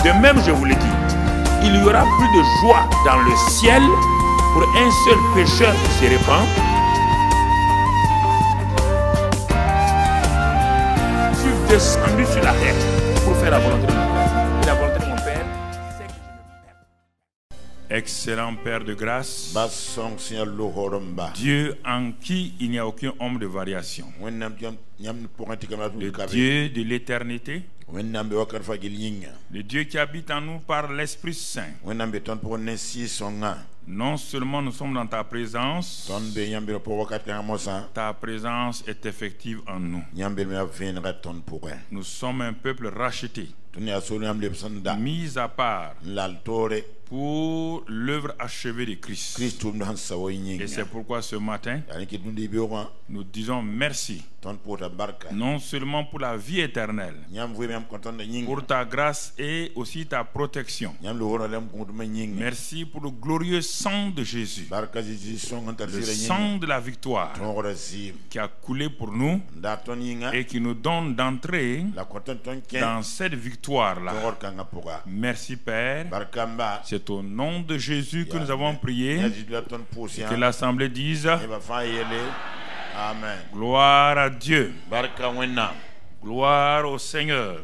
De même, je vous le dis, il y aura plus de joie dans le ciel pour un seul pécheur qui se répand. Je suis descendu sur la terre pour faire la volonté de mon Père. Et la volonté de mon Père, c'est que je me perde. Excellent Père de grâce, Dieu en qui il n'y a aucun ombre de variation, le Dieu de l'éternité, le Dieu qui habite en nous par l'Esprit Saint. Non seulement nous sommes dans ta présence, ta présence est effective en nous. Nous sommes un peuple racheté, mis à part pour l'œuvre achevée de Christ. Et c'est pourquoi ce matin, nous disons merci, non seulement pour la vie éternelle, pour ta grâce et aussi ta protection. Merci pour le glorieux sang de Jésus, le sang de la victoire qui a coulé pour nous et qui nous donne d'entrer dans cette victoire-là. Merci Père. C'est au nom de Jésus que nous avons prié. Que l'Assemblée dise Amen. Gloire à Dieu. Gloire au Seigneur.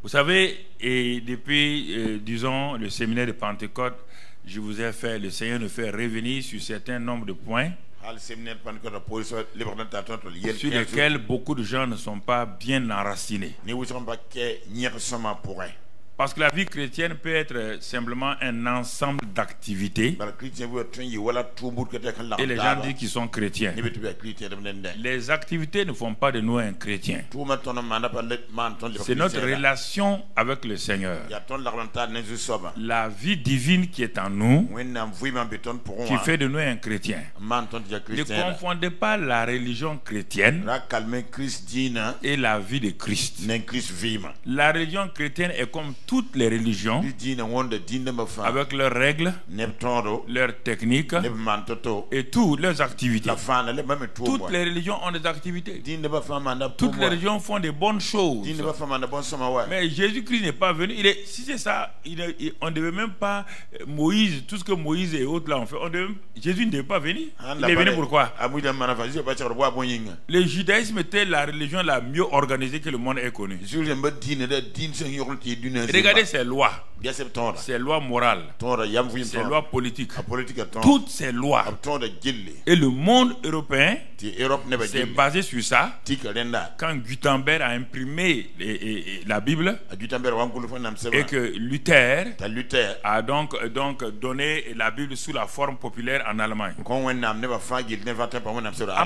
Vous savez, et depuis, disons, le séminaire de Pentecôte, je vous ai fait, le Seigneur nous fait revenir sur certains nombres de points sur lesquels beaucoup de gens ne sont pas bien enracinés. Parce que la vie chrétienne peut être simplement un ensemble d'activités. Et les gens disent qu'ils sont chrétiens. Les activités ne font pas de nous un chrétien. C'est notre relation avec le Seigneur. La vie divine qui est en nous qui fait de nous un chrétien. Ne confondez pas la religion chrétienne et la vie de Christ. La religion chrétienne est comme toutes les religions, avec leurs règles, leurs techniques et toutes leurs activités. Toutes les religions ont des activités. Toutes les religions font des bonnes choses. Mais Jésus-Christ n'est pas venu. Si c'est ça, on ne devait même pas Moïse, tout ce que Moïse et autres là ont fait. Jésus ne devait pas venir. Il est venu pourquoi? Le judaïsme était la religion la mieux organisée que le monde ait connue. Regardez ces lois, ces lois morales, ces lois politiques, toutes ces lois. Et le monde européen s'est basé sur ça. Quand Gutenberg a imprimé la Bible et que Luther a donc donné la Bible sous la forme populaire en Allemagne. À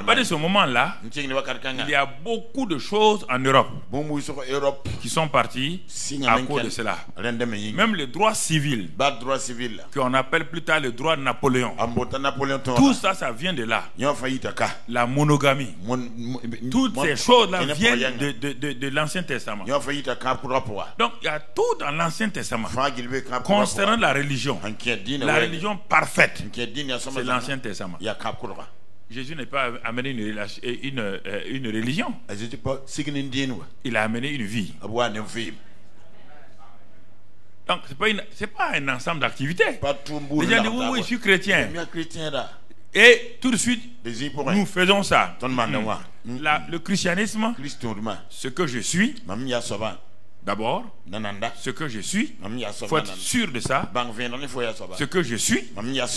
partir de ce moment-là, il y a beaucoup de choses en Europe qui sont parties à cause de cela. Même le droit civil, qu'on appelle plus tard le droit de Napoléon, tout ça, ça vient de là. La monogamie, toutes ces choses-là viennent de l'Ancien Testament. Donc il y a tout dans l'Ancien Testament concernant la religion. La religion parfaite, c'est l'Ancien Testament. Jésus n'est pas amené une religion. Il a amené une vie. Donc, ce n'est pas un ensemble d'activités. Les gens disent oui, je suis chrétien. Et tout de suite, nous faisons ça. Le christianisme, ce que je suis, d'abord, ce que je suis, il faut être sûr de ça. Ce que je suis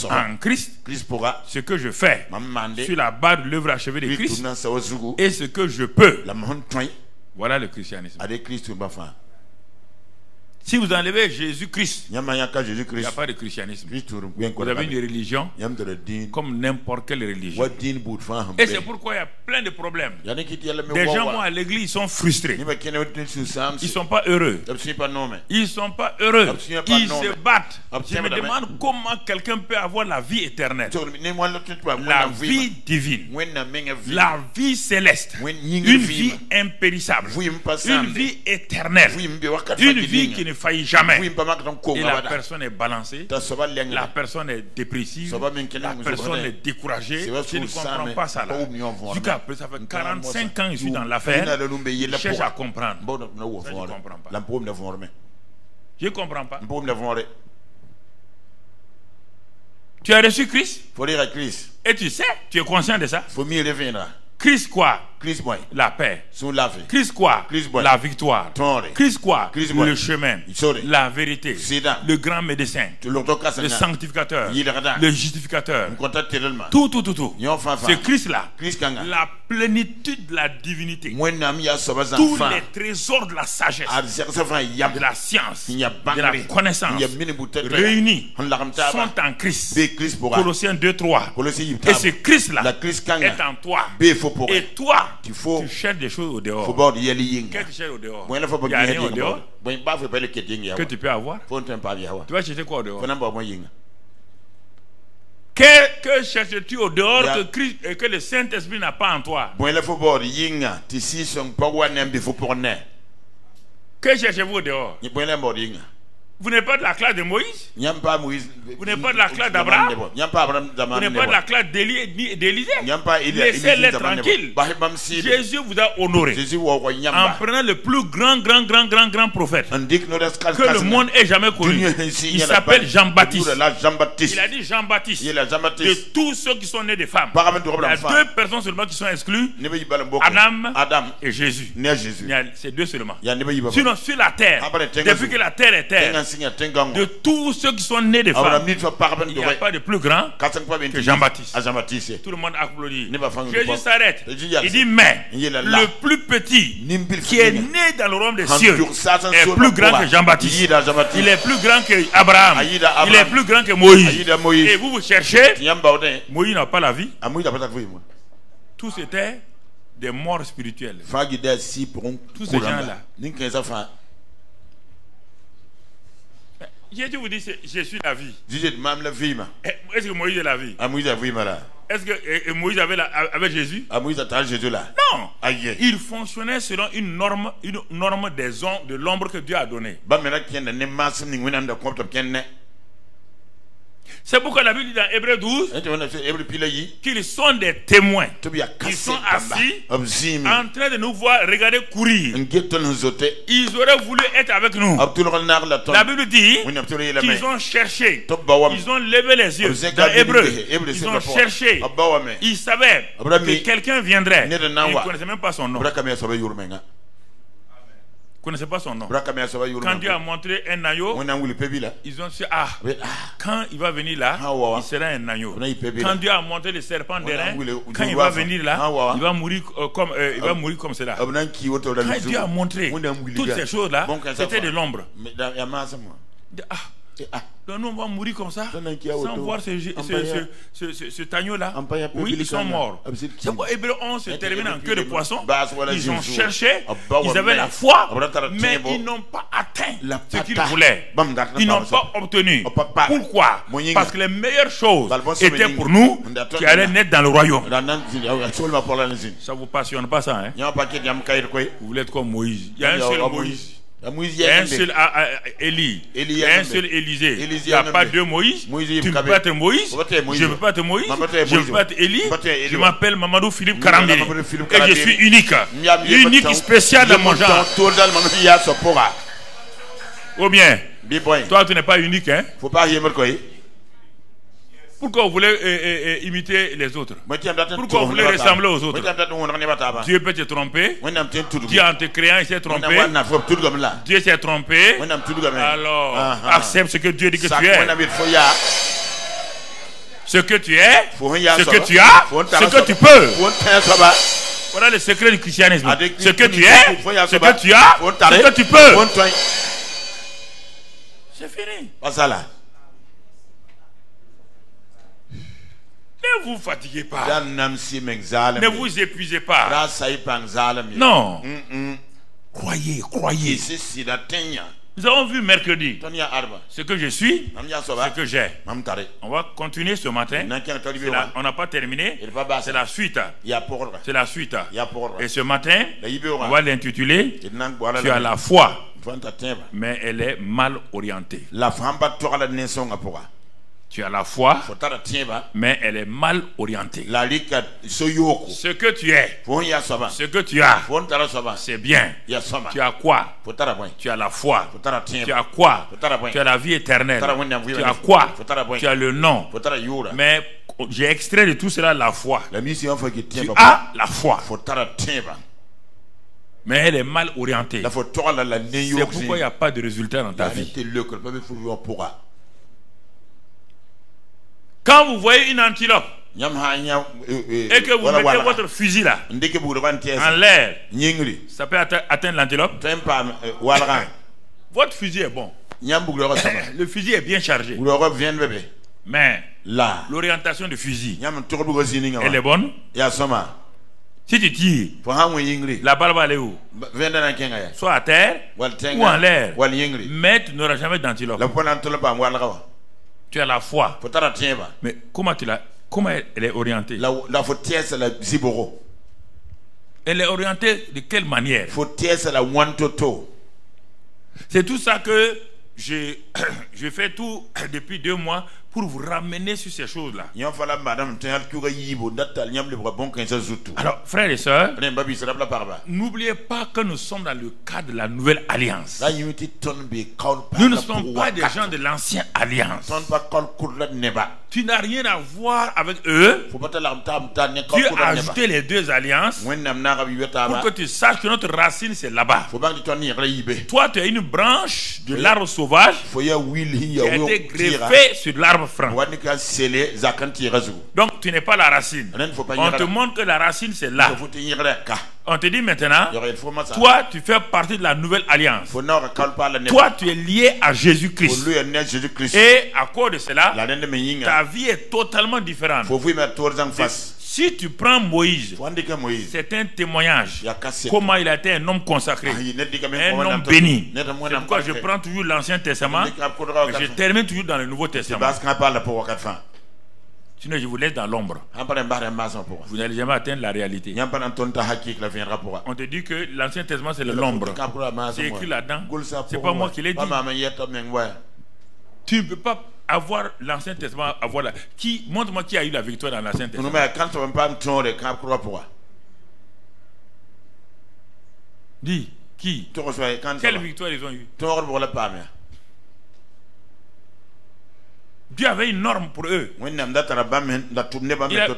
en Christ, ce que je fais sur la base de l'œuvre achevée de Christ, et ce que je peux. Voilà le christianisme. Si vous enlevez Jésus-Christ, il n'y a pas de christianisme. Vous avez une religion comme n'importe quelle religion. Et c'est pourquoi il y a plein de problèmes. Des gens vont à l'église, ils sont frustrés. Ils ne sont pas heureux. Ils ne sont pas heureux. Ils se battent. Je me demande comment quelqu'un peut avoir la vie éternelle, la vie divine, la vie céleste, une vie impérissable, une vie éternelle, une vie qui ne faillit jamais. Et la personne est balancée, la personne est dépressive, la personne est découragée. Je ne comprends pas ça là. Jusqu'à peu, ça fait 45 ans que je suis dans l'affaire. Je cherche à comprendre. Ça, je ne comprends pas. Je ne comprends pas. Tu as reçu Christ. Et tu sais, tu es conscient de ça. Christ quoi? La paix. Christ quoi? La victoire. Christ quoi? Le chemin, la vérité, le grand médecin, le sanctificateur, le justificateur. Tout. C'est Christ là. La plénitude de la divinité. Tous les trésors de la sagesse, de la science, de la connaissance réunis sont en Christ. Colossiens 2:3. Et ce Christ là est en toi. Et toi, tu cherches des choses au dehors. Qu'est-ce que tu cherches au dehors? Il n'y a rien au dehors que tu peux avoir. Tu vas chercher quoi au dehors? Que cherches-tu au dehors que le Saint-Esprit n'a pas en toi? Que cherchez-vous au dehors? Vous n'êtes pas de la classe de Moïse? Vous n'êtes pas de la classe d'Abraham? Vous n'êtes pas de la classe d'Élisée? Laissez-les tranquilles. Jésus vous a honoré en prenant le plus grand prophète que le monde ait jamais connu. Il s'appelle Jean-Baptiste. Il a dit Jean-Baptiste. De tous ceux qui sont nés de femmes, il y a deux personnes seulement qui sont exclues: Adam et Jésus. C'est deux seulement. Sinon, sur la terre, depuis que la terre est terre, de tous ceux qui sont nés de femmes, il n'y a pas de plus grand que Jean-Baptiste. Tout le monde applaudit. Jésus s'arrête. Il dit: mais le plus petit qui est né dans le royaume des cieux est plus grand que Jean-Baptiste. Il est plus grand que Abraham. Il est plus grand que Moïse. Et vous cherchez. Moïse n'a pas la vie. Tous étaient des morts spirituels. Tous ces gens-là. Jésus vous dit: je suis la vie. Est-ce que Moïse est la vie? Est-ce que Moïse avait Jésus? Non. Il fonctionnait selon une norme de l'ombre que Dieu a donnée. C'est pourquoi la Bible dit dans Hébreux 12 qu'ils sont des témoins. Ils sont assis en train de nous voir regarder courir. Ils auraient voulu être avec nous. La Bible dit qu'ils ont cherché. Ils ont levé les yeux. Dans Hébreux, ils ont cherché. Ils savaient que quelqu'un viendrait. Ils ne connaissaient même pas son nom. Vous ne connaissez pas son nom. Quand Dieu a montré un agneau, ils ont dit: quand il va venir là, il sera un agneau. Quand Dieu a montré le serpent d'airain, quand il va venir là, il va mourir comme cela. Quand Dieu a montré toutes ces choses là, c'était de l'ombre. Donc nous on va mourir comme ça, sans voir ce agneau là. Oui, ils sont morts. C'est pourquoi Hébreux 11 se termine en queue de poisson. Ils ont cherché, ils avaient la foi, mais ils n'ont pas atteint ce qu'ils voulaient. Ils n'ont pas obtenu. Pourquoi? Parce que les meilleures choses étaient pour nous qui allaient naître dans le royaume. Ça vous passionne pas ça, hein? Vous voulez être comme Moïse. Il y a un seul Moïse. Il y a un seul Élie, il y a un seul Élisée. Il n'y a pas deux Moïse. Tu ne peux pas être Moïse. Je ne peux pas être Moïse. Je ne peux pas être Élie. Je m'appelle Mamadou Philippe Karambiri. Et je suis unique. Unique, spécial dans mon genre. Ou bien, toi tu n'es pas unique, hein? Pourquoi vous voulez imiter les autres? Pourquoi vous voulez ressembler aux autres? Dieu peut te tromper. Dieu en te créant, il s'est trompé. Dieu s'est trompé. Alors, accepte ce que Dieu dit que tu es. Ce que tu es, ce que tu as, ce que tu peux. Voilà le secret du christianisme. Ce que tu es, ce que tu as, ce que tu peux. C'est fini. Ne vous fatiguez pas. Ne vous épuisez pas. Non. Croyez. Nous avons vu mercredi ce que je suis, ce que j'ai. On va continuer ce matin. On n'a pas terminé. C'est la suite. C'est la suite. Et ce matin, on va l'intituler: tu as la foi, mais elle est mal orientée. Tu as la foi, mais elle est mal orientée. Ce que tu es, ce que tu as, c'est bien. Tu as quoi? Tu as la foi. Tu as quoi? Tu as la vie éternelle. Tu as quoi? Tu as le nom. Mais j'ai extrait de tout cela la foi. Tu as la foi, mais elle est mal orientée. C'est pourquoi il n'y a pas de résultat dans ta vie. Quand vous voyez une antilope et que vous mettez votre fusil là en l'air, ça peut atteindre l'antilope. Votre fusil est bon. Le fusil est bien chargé. Mais l'orientation du fusil, elle est bonne. Si tu tires, la balle va aller où? Soit à terre ou en l'air. Mais tu n'auras jamais d'antilope. Tu as la foi. Mais comment elle est orientée? Elle est orientée de quelle manière? C'est tout ça que je fais tout depuis 2 mois pour vous ramener sur ces choses-là. Alors, frères et sœurs, n'oubliez pas que nous sommes dans le cadre de la nouvelle alliance. Nous ne sommes pas des gens de l'ancienne alliance. Tu n'as rien à voir avec eux. Dieu a ajouté les 2 alliances pour que tu saches que notre racine c'est là-bas. Toi, tu es une branche de l'arbre sauvage qui a été greffée sur l'arbre franc. Donc tu n'es pas la racine. On te montre que la racine c'est là. On te dit maintenant, toi tu fais partie de la nouvelle alliance. Toi tu es lié à Jésus-Christ. Et à cause de cela, ta vie est totalement différente. Si tu prends Moïse, c'est un témoignage. Comment il a été un homme consacré, un homme béni. C'est pourquoi je prends toujours l'Ancien Testament, mais je termine toujours dans le Nouveau Testament. Sinon je vous laisse dans l'ombre. Vous n'allez jamais atteindre la réalité. On te dit que l'Ancien Testament c'est l'ombre. C'est écrit là-dedans. C'est pas moi qui l'ai dit. Tu ne peux pas avoir l'Ancien Testament, montre-moi qui a eu la victoire dans l'Ancien Testament. Dis, qui? Quelle victoire ils ont eu? Dieu avait une norme pour eux.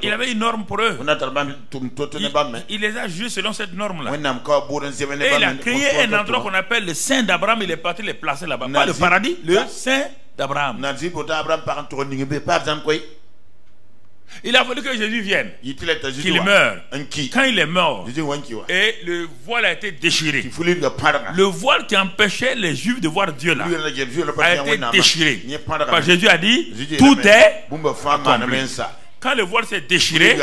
Il avait une norme pour eux. Il les a jugés selon cette norme-là. Et il a créé un endroit qu'on appelle le Saint d'Abraham. Il est parti les placer là-bas. Pas le paradis, le Saint d'Abraham. Il a fallu que Jésus vienne, qu'il meure. Quand il est mort, et le voile a été déchiré. Le voile qui empêchait les Juifs de voir Dieu là a été déchiré. Parce que Jésus a dit, tout est accompli. Quand le voile s'est déchiré,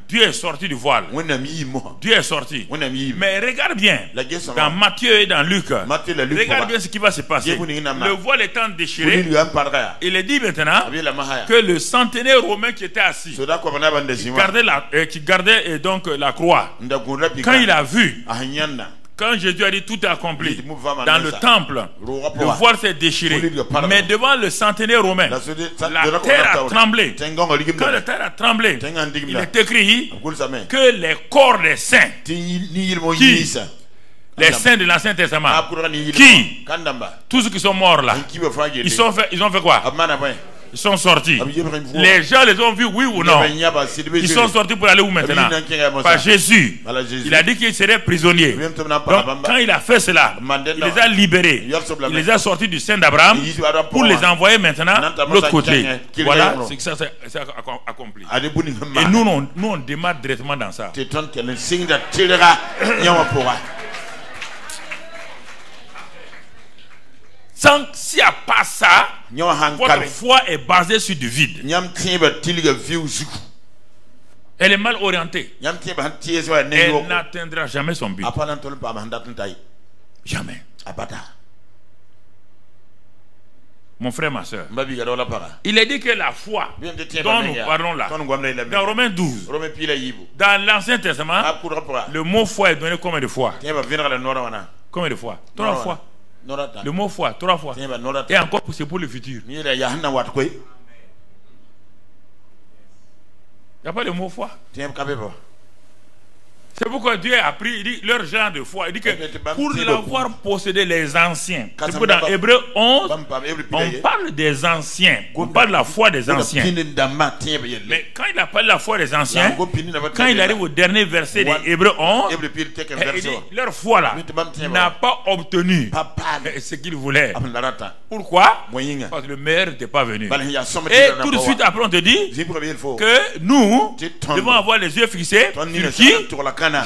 Dieu est sorti du voile. Dieu est sorti. Mais regarde bien, dans Matthieu et dans Luc, regarde bien ce qui va se passer. Le voile étant déchiré, il est dit maintenant que le centenaire romain qui était assis, qui gardait donc la croix, quand il a vu, quand Jésus a dit tout est accompli, dans le temple, le voile s'est déchiré. Mais devant le centenaire romain, la terre a tremblé. Quand la terre a tremblé, il est écrit que les corps des saints, les saints de l'Ancien Testament, tous ceux qui sont morts là, ils ont fait quoi? Ils sont sortis. Les gens les ont vus, oui ou non? Ils sont sortis pour aller où maintenant? Par Jésus. Il a dit qu'ils seraient prisonniers. Donc quand il a fait cela, il les a libérés. Il les a sortis du sein d'Abraham pour les envoyer maintenant de l'autre côté. Voilà, c'est que ça c'est accompli. Et nous on démarre directement dans ça. S'il n'y a pas ça, votre foi est basée sur du vide. Elle est mal orientée. Elle n'atteindra jamais son but. Jamais. Mon frère, ma soeur, il est dit que la foi dont nous parlons là, dans Romains 12, dans l'Ancien Testament, le mot foi est donné combien de fois? Combien de fois? 3 fois. Le mot foi, 3 fois. Et encore c'est pour le futur. n'y a pas de mot foi. C'est pourquoi Dieu a pris, il dit, leur genre de foi. Il dit que pour l'avoir possédé les anciens. C'est pourquoi dans Hébreux 11, on parle des anciens. On parle de la foi des anciens. Mais quand il a parlé de la foi des anciens, quand il arrive au dernier verset de Hébreux 11, il dit, leur foi là n'a pas obtenu ce qu'ils voulaient. Pourquoi? Parce que le meilleur n'était pas venu. Et tout de suite après on te dit que nous devons avoir les yeux fixés sur qui?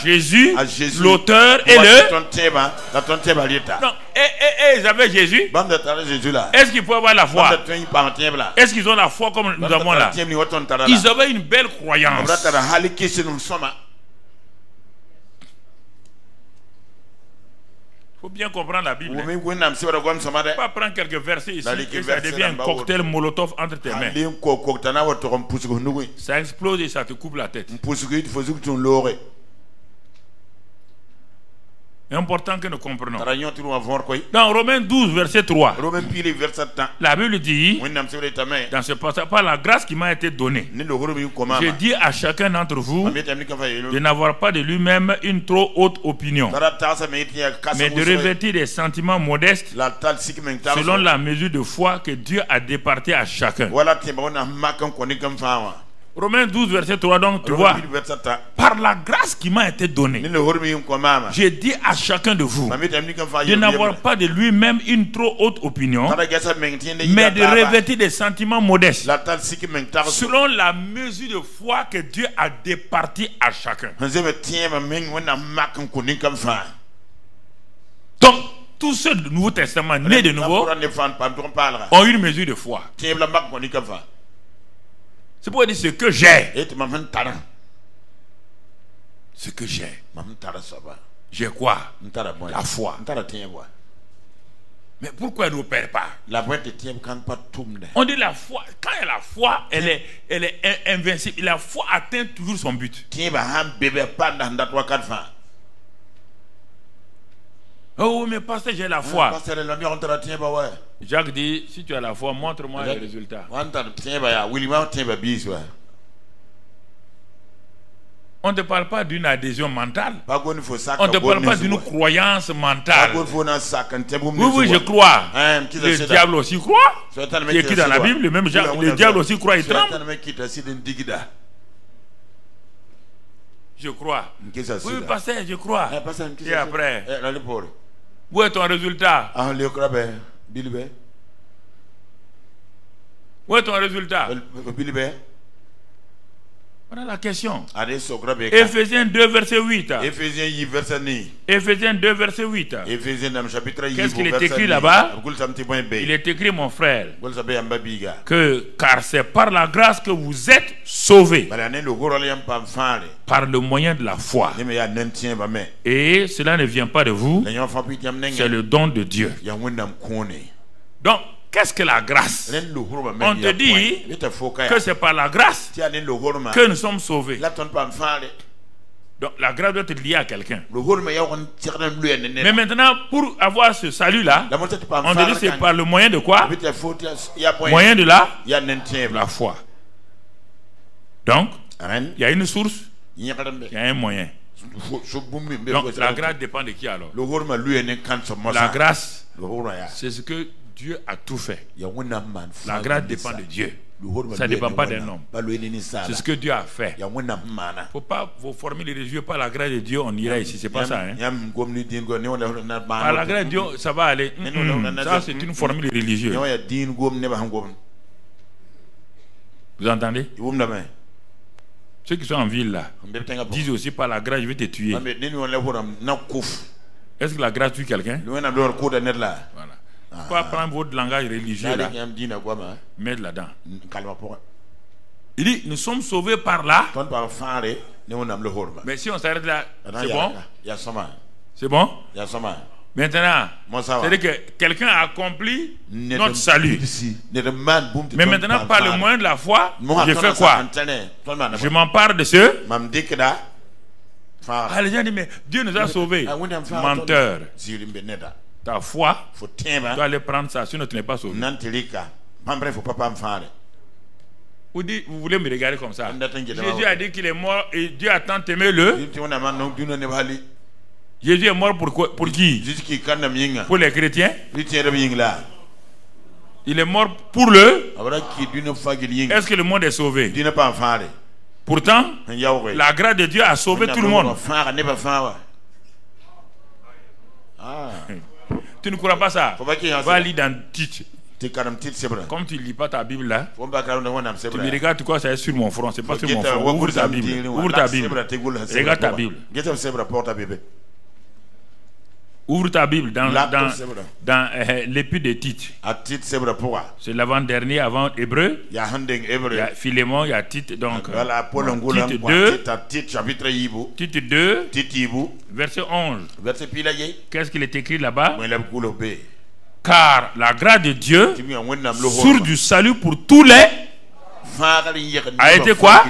Jésus, l'auteur et le... Non, et ils avaient Jésus. Est-ce qu'ils pouvaient avoir la foi? Est-ce qu'ils ont la foi comme nous avons là? Ils avaient une belle croyance. Il faut bien comprendre la Bible. Pas prendre quelques versets ici et ça devient un cocktail molotov entre tes mains. Ça explose et ça te coupe la tête. C'est important que nous comprenions. Dans Romains 12, verset 3, la Bible dit, dans ce passage, par la grâce qui m'a été donnée, je dis à chacun d'entre vous de n'avoir pas de lui-même une trop haute opinion, mais de revêtir des sentiments modestes selon la mesure de foi que Dieu a départie à chacun. Romains 12, verset 3, donc tu vois, par la grâce qui m'a été donnée, j'ai dit à chacun de vous de n'avoir pas de lui-même une trop haute opinion, mais de revêtir des sentiments modestes selon la mesure de foi que Dieu a départie à chacun. Donc, tous ceux du Nouveau Testament nés de nouveau ont une mesure de foi. C'est pour dire ce que j'ai. Ce que j'ai. J'ai quoi? La foi. Mais pourquoi elle n'opère pas? On dit la foi. Quand il y a la foi, elle est invincible. La foi atteint toujours son but. Oh, mais pasteur, j'ai la foi. Jacques dit, si tu as la foi, montre-moi les résultats. On ne te parle pas d'une adhésion mentale. On ne te parle pas d'une croyance mentale. Oui, je crois. Le diable aussi croit. C'est écrit dans la Bible, même le diable aussi croit et tremble. Je crois. Oui, pasteur, je crois. Et après, où est ton résultat? Où est ton résultat? Voilà la question. Éphésiens 2, verset 8. Éphésiens 2, verset 8. Qu'est-ce qu'il est écrit là-bas? Il est écrit, mon frère, que car c'est par la grâce que vous êtes sauvés, par le moyen de la foi. Et cela ne vient pas de vous, c'est le don de Dieu. Donc, qu'est-ce que la grâce? On te dit que c'est par la grâce que nous sommes sauvés. Donc la grâce doit être liée à quelqu'un. Mais maintenant, pour avoir ce salut-là, on te dit c'est par le moyen de quoi? Moyen de la foi. Donc, il y a une source, il y a un moyen. Donc la grâce dépend de qui alors? La grâce, c'est ce que Dieu a tout fait. La grâce dépend de Dieu. Ça ne dépend pas d'un homme. C'est ce que Dieu a fait. Il ne faut pas vous former les religieux par la grâce de Dieu, on ira ici. C'est pas ça. Hein? Par la grâce de Dieu, ça va aller. Ça, c'est une formule religieuse. Vous entendez? Ceux qui sont en ville là disent aussi par la grâce, je vais te tuer. Est-ce que la grâce tue quelqu'un? Voilà. Pas prendre votre langage religieux là, mettre là-dedans. Il dit, nous sommes sauvés par là. Mais si on s'arrête là, c'est bon? C'est bon? Maintenant, c'est-à-dire que quelqu'un a accompli notre salut. Mais maintenant, par le moyen de la foi, je fais quoi? Je m'empare de ce. Ah, les gens disent, mais Dieu nous a sauvés. Menteur. Ta foi, tu dois aller prendre ça, sinon tu n'es pas sauvé. Vous Vous voulez me regarder comme ça? Jésus a dit qu'il est mort et Dieu a tant aimé le. Jésus est mort pour qui? Pour les chrétiens. Il est mort pour le. Est-ce que le monde est sauvé? Pourtant, la grâce de Dieu a sauvé tout le monde. Tu ne crois pas ça? Va lire dans Tite. Comme tu ne lis pas ta Bible là, tu me regardes, tu crois que c'est sur mon front. C'est pas sur mon front. Ouvre ta Bible. Ouvre ta Bible. Regarde ta Bible. Ouvre ta Bible dans l'épître de Tite. C'est l'avant-dernier avant Hébreu. Il y a Philémon, il y a Tite. Donc, Tite 2, verset 11. Qu'est-ce qu'il est écrit là-bas? Car la grâce de Dieu, source du salut pour tous les, a été quoi?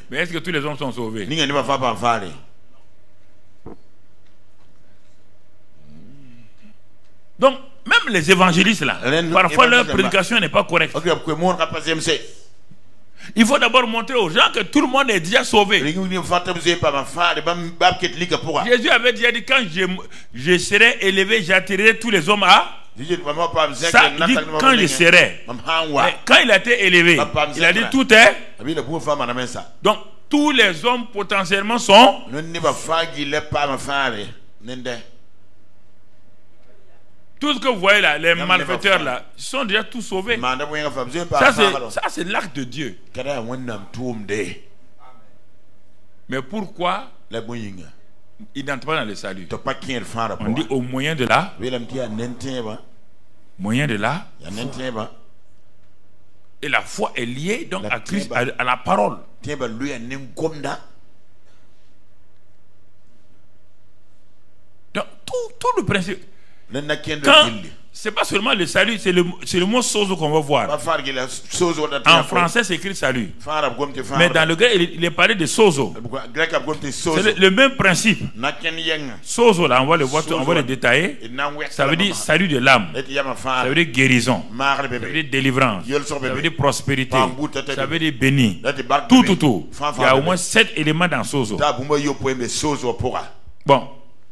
Mais est-ce que tous les hommes sont sauvés? Donc, même les évangélistes là, parfois leur prédication n'est pas correcte. Il faut d'abord montrer aux gens que tout le monde est déjà sauvé. Jésus avait déjà dit, quand je serai élevé, j'attirerai tous les hommes à. Ça, il dit, quand je serai. Quand il a été élevé, il a dit tout est. Donc, tous les hommes potentiellement sont. Tout ce que vous voyez là, les malfaiteurs là, ils sont déjà tous sauvés. Ça c'est l'acte de Dieu. Mais pourquoi il n'entre pas dans le salut? On dit au moyen de là. Moyen de là. Et la foi est liée donc à Christ, à la parole. Donc tout le principe. C'est pas seulement le salut, c'est le mot sozo qu'on va voir. En français, c'est écrit salut. Mais dans le grec, il est parlé de sozo. C'est le même principe. Sozo, là, on va le voir, on va le détailler. Ça veut dire salut de l'âme. Ça veut dire guérison. Ça veut dire délivrance. Ça veut dire prospérité. Ça veut dire béni. Tout. Il y a au moins 7 éléments dans sozo. Bon,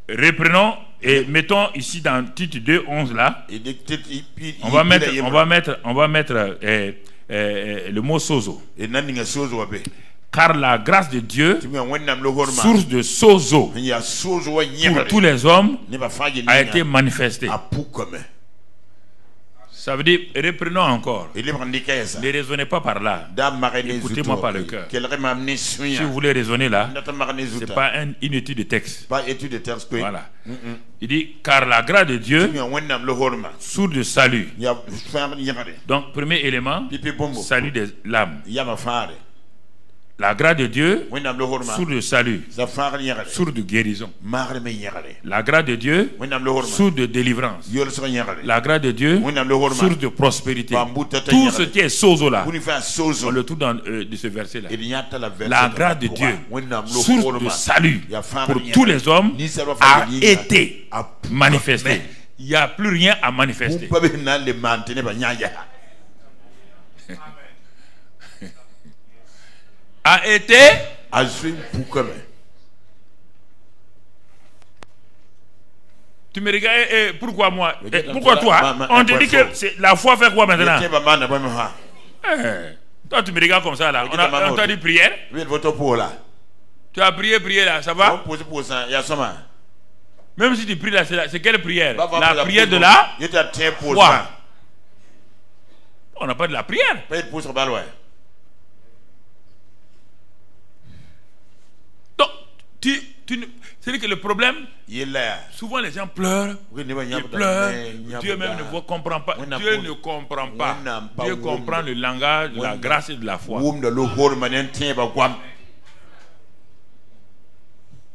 reprenons. Et mettons ici dans Tite 2, 11 là, on va mettre le mot sozo. Car la grâce de Dieu, source de sozo pour tous les hommes, a été manifestée. Ça veut dire, reprenons encore. Ne raisonnez pas par là. Écoutez-moi par le cœur. Si vous voulez raisonner là, ce n'est pas une étude de texte. Voilà. Il dit, car la grâce de Dieu, source de salut. Donc, premier élément, salut de l'âme. La grâce de Dieu, source de salut, source de guérison. La grâce de Dieu, source de délivrance. La grâce de Dieu, source de prospérité. Tout ce qui est sozo là, on le trouve dans de ce verset là. La grâce de Dieu, source de salut pour tous les hommes, a été manifestée. Il n'y a plus rien à manifester. A été tu me regardes, pourquoi moi? Pourquoi toi? On te dit que la foi fait quoi maintenant? Toi tu me regardes comme ça là. On t'a dit prière. Tu as prié là, ça va? Même si tu pries là, c'est quelle prière? La prière de la foi. On n'a pas de la prière. Donc, c'est-à-dire que le problème, souvent les gens pleurent, ils pleurent, Dieu même ne comprend pas. Dieu ne comprend pas. Dieu comprend le langage de la grâce et de la foi.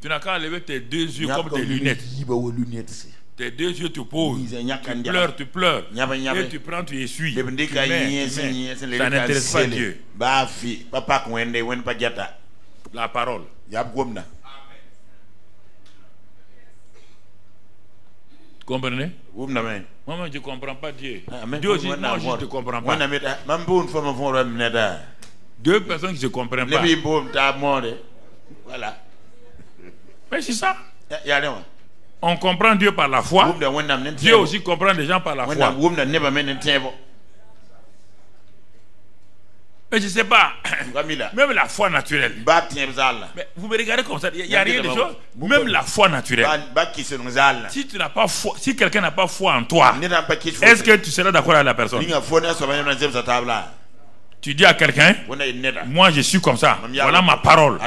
Tu n'as qu'à lever tes deux yeux comme tes lunettes. Tes deux yeux te posent. Tu pleures. Et tu prends, tu essuies. Tu mets. Ça n'intéresse pas Dieu. La parole. comprenez? Moi, je ne comprends pas Dieu. Dieu aussi, moi, je ne te comprends pas. Deux personnes qui ne se comprennent pas. Voilà. Mais c'est ça. On comprend Dieu par la foi. Dieu aussi comprend les gens par la foi. Mais je ne sais pas, même la foi naturelle. Mais vous me regardez comme ça, il n'y a rien de chose. Même la foi naturelle. Si tu n'as pas foi, si quelqu'un n'a pas foi en toi, est-ce que tu seras d'accord avec la personne? Tu dis à quelqu'un, moi je suis comme ça, voilà ma parole.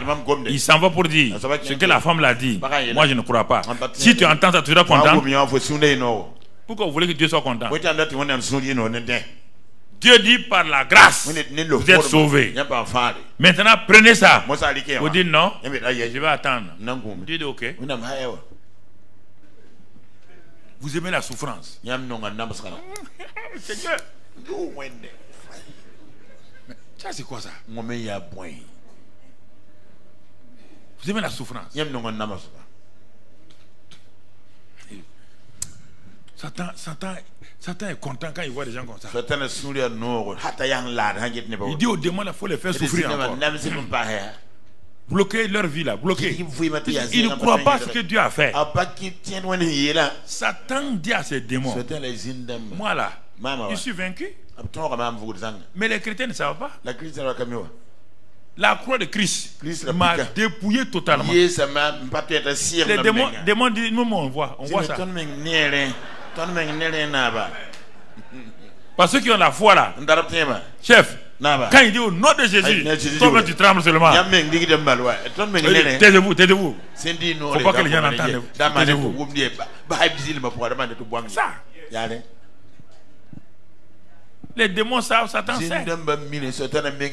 Il s'en va pour dire ce que la femme l'a dit. Moi je ne crois pas. Si tu entends ça, tu seras content. Pourquoi vous voulez que Dieu soit content? Dieu dit par la grâce, vous êtes sauvés. Maintenant, prenez ça. Vous dites non, je vais attendre. Vous dites ok. Vous aimez la souffrance. Seigneur. Ça c'est quoi ça? Vous aimez la souffrance. Satan est content quand il voit des gens comme ça. Il dit aux démons, il faut les faire souffrir encore. Bloquer leur vie là, bloquer. Ils ne croient pas ce que Dieu a fait. Satan dit à ses démons, moi là, je suis vaincu. Mais les chrétiens ne savent pas. La croix de Christ m'a dépouillé totalement. Les démons disent, nous on voit ça. Parce que ceux qui ont la foi là, chef, quand il dit au nom de Jésus, toi tu trembles seulement. Taisez-vous, taisez-vous. Il ne faut pas que les gens entendent. Taisez-vous. Ça. Les démons savent, Satan sait.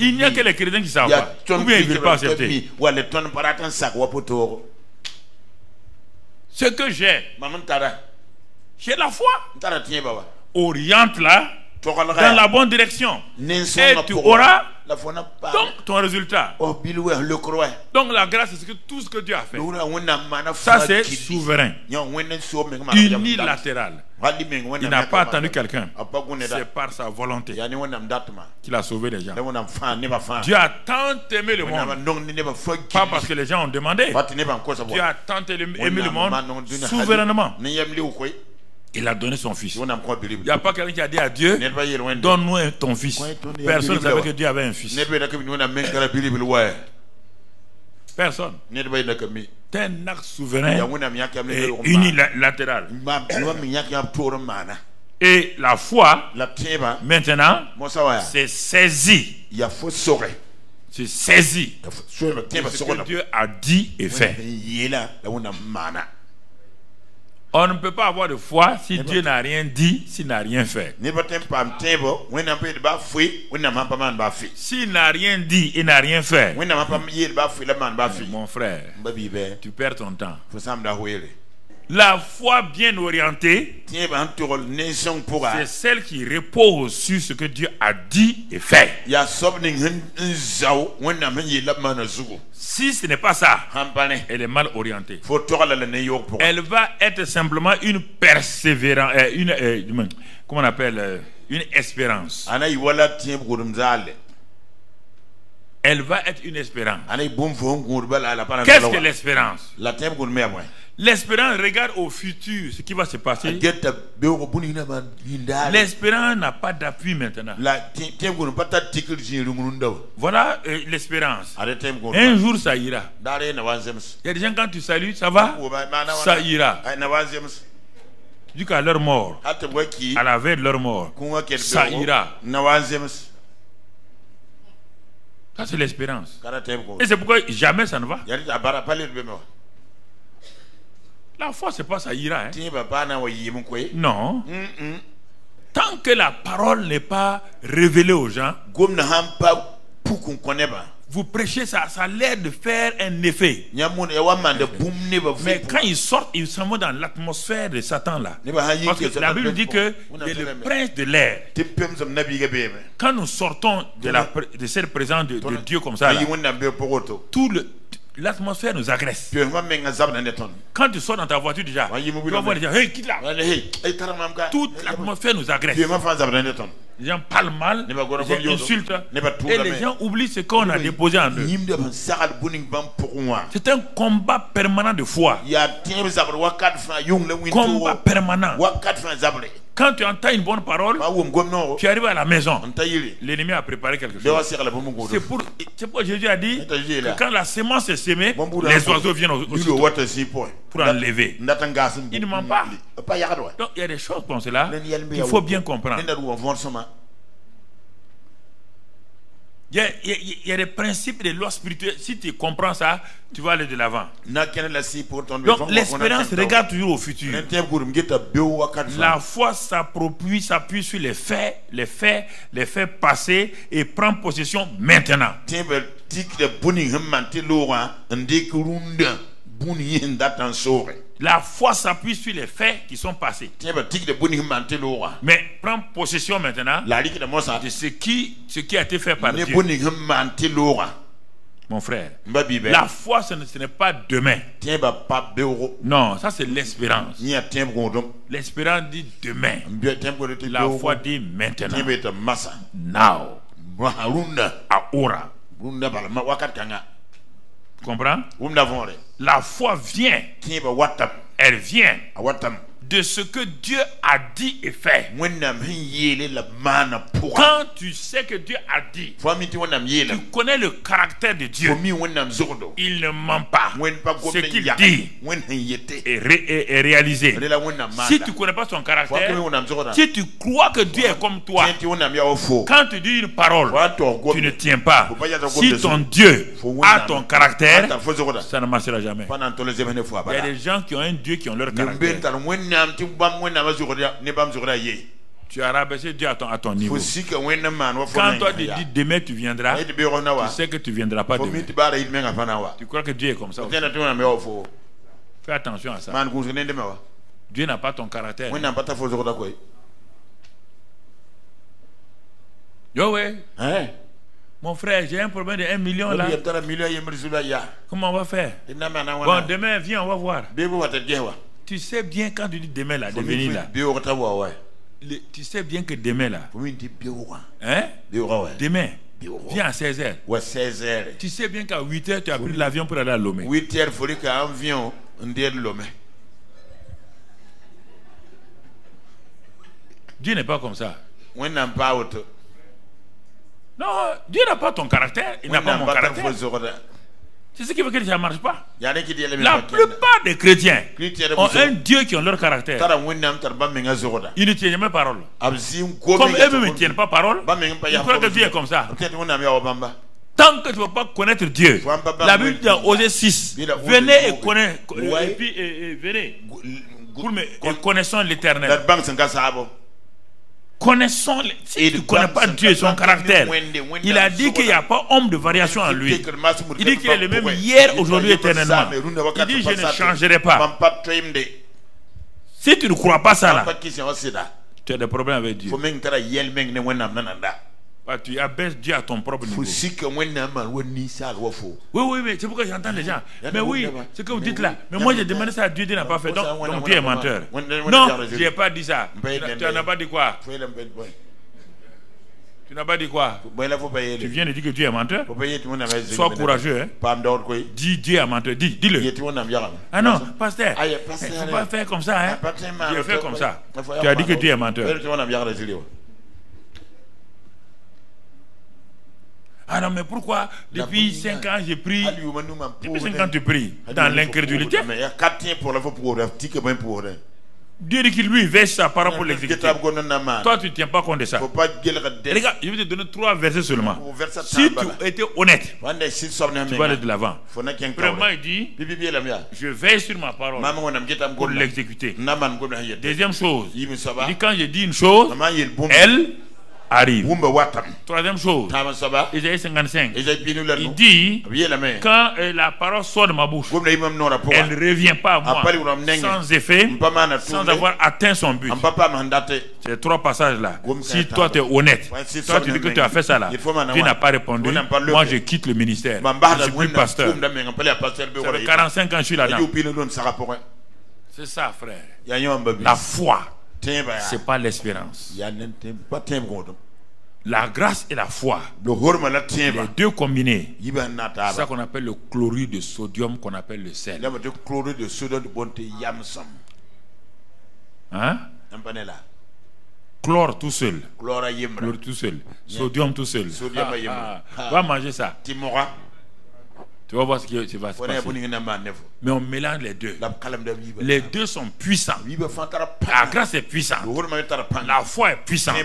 Il n'y a que les chrétiens qui savent pas. Ou bien ils ne veulent pas accepter. Ce que j'ai la foi. Oriente là dans la bonne direction. Et tu auras donc ton résultat. Donc la grâce, c'est que tout ce que Dieu a fait, ça c'est souverain, unilatéral. Il n'a pas attendu quelqu'un. C'est par sa volonté qu'il a sauvé les gens. Dieu a tant aimé le monde, pas parce que les gens ont demandé. Dieu a tant aimé le monde souverainement. Il a donné son fils. Il n'y a pas quelqu'un qui a dit à Dieu, donne-nous ton fils. Personne ne savait que Dieu avait un fils. Personne. C'est un acte souverain et unilatéral. Et la foi, maintenant, c'est saisi. C'est saisi. Ce que Dieu a dit et fait. On ne peut pas avoir de foi si Dieu n'a rien dit, s'il n'a rien fait. S'il n'a rien dit et n'a rien fait, mon frère, tu perds ton temps. La foi bien orientée, c'est celle qui repose sur ce que Dieu a dit et fait. Si ce n'est pas ça, elle est mal orientée. Elle va être simplement une persévérance, comment on appelle, une espérance. Elle va être une espérance. Qu'est-ce que l'espérance? L'espérance regarde au futur, ce qui va se passer. L'espérance n'a pas d'appui maintenant. Voilà l'espérance. Un jour ça ira. Il y a des gens, quand tu salues, ça va, ça ira. Jusqu'à leur mort, à la veille de leur mort, ça ira. Ça c'est l'espérance. Et c'est pourquoi jamais ça ne va. La foi, c'est pas ça ira. Non. Tant que la parole n'est pas révélée aux gens, vous prêchez ça, ça a l'air de faire un effet. Mais quand ils sortent, ils sont dans l'atmosphère de Satan là. Parce que la Bible dit que le prince de l'air, quand nous sortons de cette présence de Dieu comme ça, là, l'atmosphère nous agresse. Quand tu sors dans ta voiture déjà, tu vas voir les gens, hey, quitte là. Toute l'atmosphère nous agresse. Les gens parlent mal, les gens insultent, et les gens oublient ce qu'on a déposé en eux. C'est un combat permanent de foi. Combat permanane. Quand tu entends une bonne parole, tu arrives à la maison. L'ennemi a préparé quelque chose. C'est pour Jésus a dit que quand la semence est semée, les oiseaux viennent pour enlever. Il ne ment pas. Donc il y a des choses comme cela qu'il faut bien comprendre. Il y a des principes des lois spirituelles. Si tu comprends ça, tu vas aller de l'avant. Donc l'espérance regarde toujours au futur. La foi s'appuie sur les faits passés et prend possession maintenant. La foi s'appuie sur les faits qui sont passés. Mais prends possession maintenant de ce qui a été fait par Dieu. Mon frère, la foi ce n'est pas demain. Non, ça c'est l'espérance. L'espérance dit demain. La foi dit maintenant. Now. Aura. Tu comprends? La foi vient. Elle vient de ce que Dieu a dit et fait. Quand tu sais que Dieu a dit, tu connais le caractère de Dieu. Il ne ment pas. Ce qu'il dit est réalisé. Si tu ne connais pas son caractère, si tu crois que Dieu est comme toi, quand tu dis une parole, tu ne tiens pas. Si ton Dieu a ton caractère, ça ne marchera jamais. Il y a des gens qui ont un Dieu qui ont leur caractère. Tu as rabaissé Dieu à ton niveau. Quand toi tu dis demain tu viendras, tu sais que tu ne viendras pas demain. Tu crois que Dieu est comme ça aussi. Fais attention à ça. Dieu n'a pas ton caractère. Yo ouais. Mon frère, j'ai un problème de 1 million là. Comment on va faire? Bon, demain viens, on va voir. Tu sais bien quand tu dis demain là, de venir là. Tu sais bien que demain là. Hein? Demain. Viens à 16h. Tu sais bien qu'à 8h tu as pris l'avion pour aller à Lomé. 8h, il faut qu'un avion Lomé. Dieu n'est pas comme ça. Non, Dieu n'a pas ton caractère. Il n'a pas mon caractère. C'est ce qui veut que ça ne marche pas. La plupart des chrétiens ont un Dieu qui a leur caractère. Ils ne tiennent jamais parole. Comme eux-mêmes ne tiennent pas parole, ils croient que Dieu est comme ça. Tant que tu ne vas pas connaître Dieu, la Bible dit dans Osée 6, venez et connaissez, connaissons l'Éternel. Connaissons, si tu ne connais pas Dieu et son caractère, il a dit qu'il n'y a pas homme de variation en lui. Il dit qu'il est le même hier, aujourd'hui, éternellement. Il dit je ne changerai pas. Si tu ne crois pas ça là, tu as des problèmes avec Dieu. Tu abaisses Dieu à ton propre niveau. Oui, mais c'est pourquoi j'entends les gens. Mais oui, ce que vous dites là. Mais moi j'ai demandé ça à Dieu, Dieu n'a pas fait. Donc Dieu est menteur. Non, je n'ai pas dit ça. Tu n'as pas dit quoi? Tu n'as pas dit quoi? Tu viens de dire que Dieu est menteur? Sois courageux. Dis Dieu est menteur. Dis-le. Ah non, pasteur, il ne faut pas faire comme ça. Dieu fait comme ça. Tu as dit que Dieu est menteur. Ah non, mais pourquoi depuis 5 ans j'ai pris? Depuis 5 ans tu pries dans l'incrédulité. Dieu dit qu'il lui verse sa parole pour l'exécuter. Toi tu ne tiens pas compte de ça. Regarde, je vais te donner 3 versets seulement. Si tu étais honnête, tu vas aller de l'avant. Premièrement, il dit je veille sur ma parole pour l'exécuter. Deuxième chose, il dit quand je dis une chose, elle arrive. Troisième chose, Isaïe 55, il dit, quand la parole sort de ma bouche, elle ne revient pas à moi sans effet, sans avoir atteint son but. Ces trois passages-là, si toi tu es honnête, toi tu dis que tu as fait ça là, tu n'as pas répondu, moi je quitte le ministère, je ne suis plus pasteur. Ça fait 45 ans que je suis là-dedans. C'est ça, frère. La foi, c'est pas l'espérance. La grâce et la foi, les deux combinés, c'est ça qu'on appelle le chlorure de sodium, qu'on appelle le sel. Hein? Chlore tout seul. Chlore tout seul. Sodium tout seul. Va manger ça. Tu vas voir ce qui va se passer. Mais on mélange les deux. Les deux sont puissants. La grâce est puissante. La foi est puissante.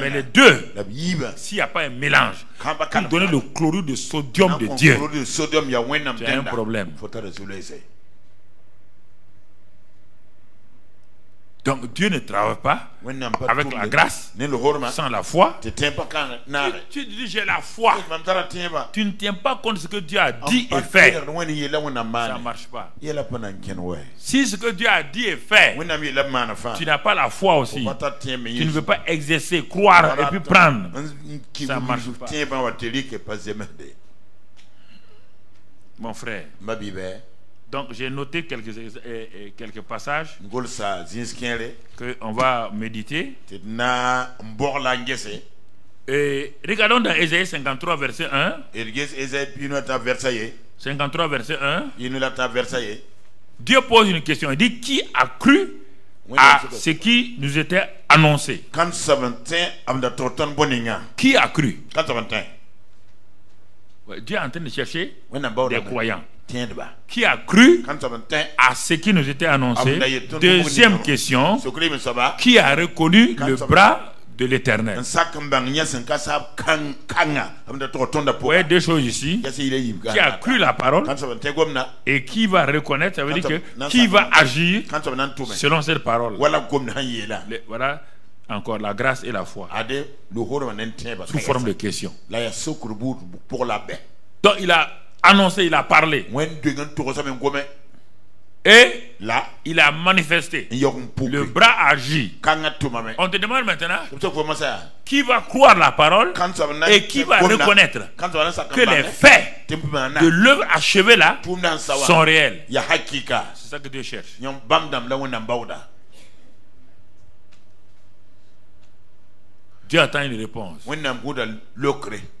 Mais les deux, s'il n'y a pas un mélange, pour donner le chlorure de sodium de Dieu, tu as un problème. Donc Dieu ne travaille pas avec la grâce sans la foi. Tu dis j'ai la foi, tu ne tiens pas compte de ce que Dieu a dit et fait. Ça ne marche pas. Si ce que Dieu a dit et fait, tu n'as pas la foi aussi, tu ne veux pas exercer, croire et puis prendre, ça ne marche pas. Mon frère, donc j'ai noté quelques passages qu'on va méditer. Et regardons dans Ésaïe 53 verset 1. 53 verset 1. Dieu pose une question. Il dit, qui a cru à ce qui nous était annoncé? Qui a cru? Dieu est en train de chercher des croyants. Qui a cru à ce qui nous était annoncé? Deuxième question, qui a reconnu le bras de l'Éternel? Ouais, deux choses ici. Qui a cru la parole et qui va reconnaître, ça veut dire que qui va agir selon cette parole. Voilà encore la grâce et la foi sous forme de questions. Donc il a annoncé, il a parlé. Et là, il a manifesté. Le bras agit. On te demande maintenant qui va croire la parole et qui va reconnaître que les faits de l'œuvre achevée là sont réels. C'est ça que Dieu cherche. Dieu attend une réponse.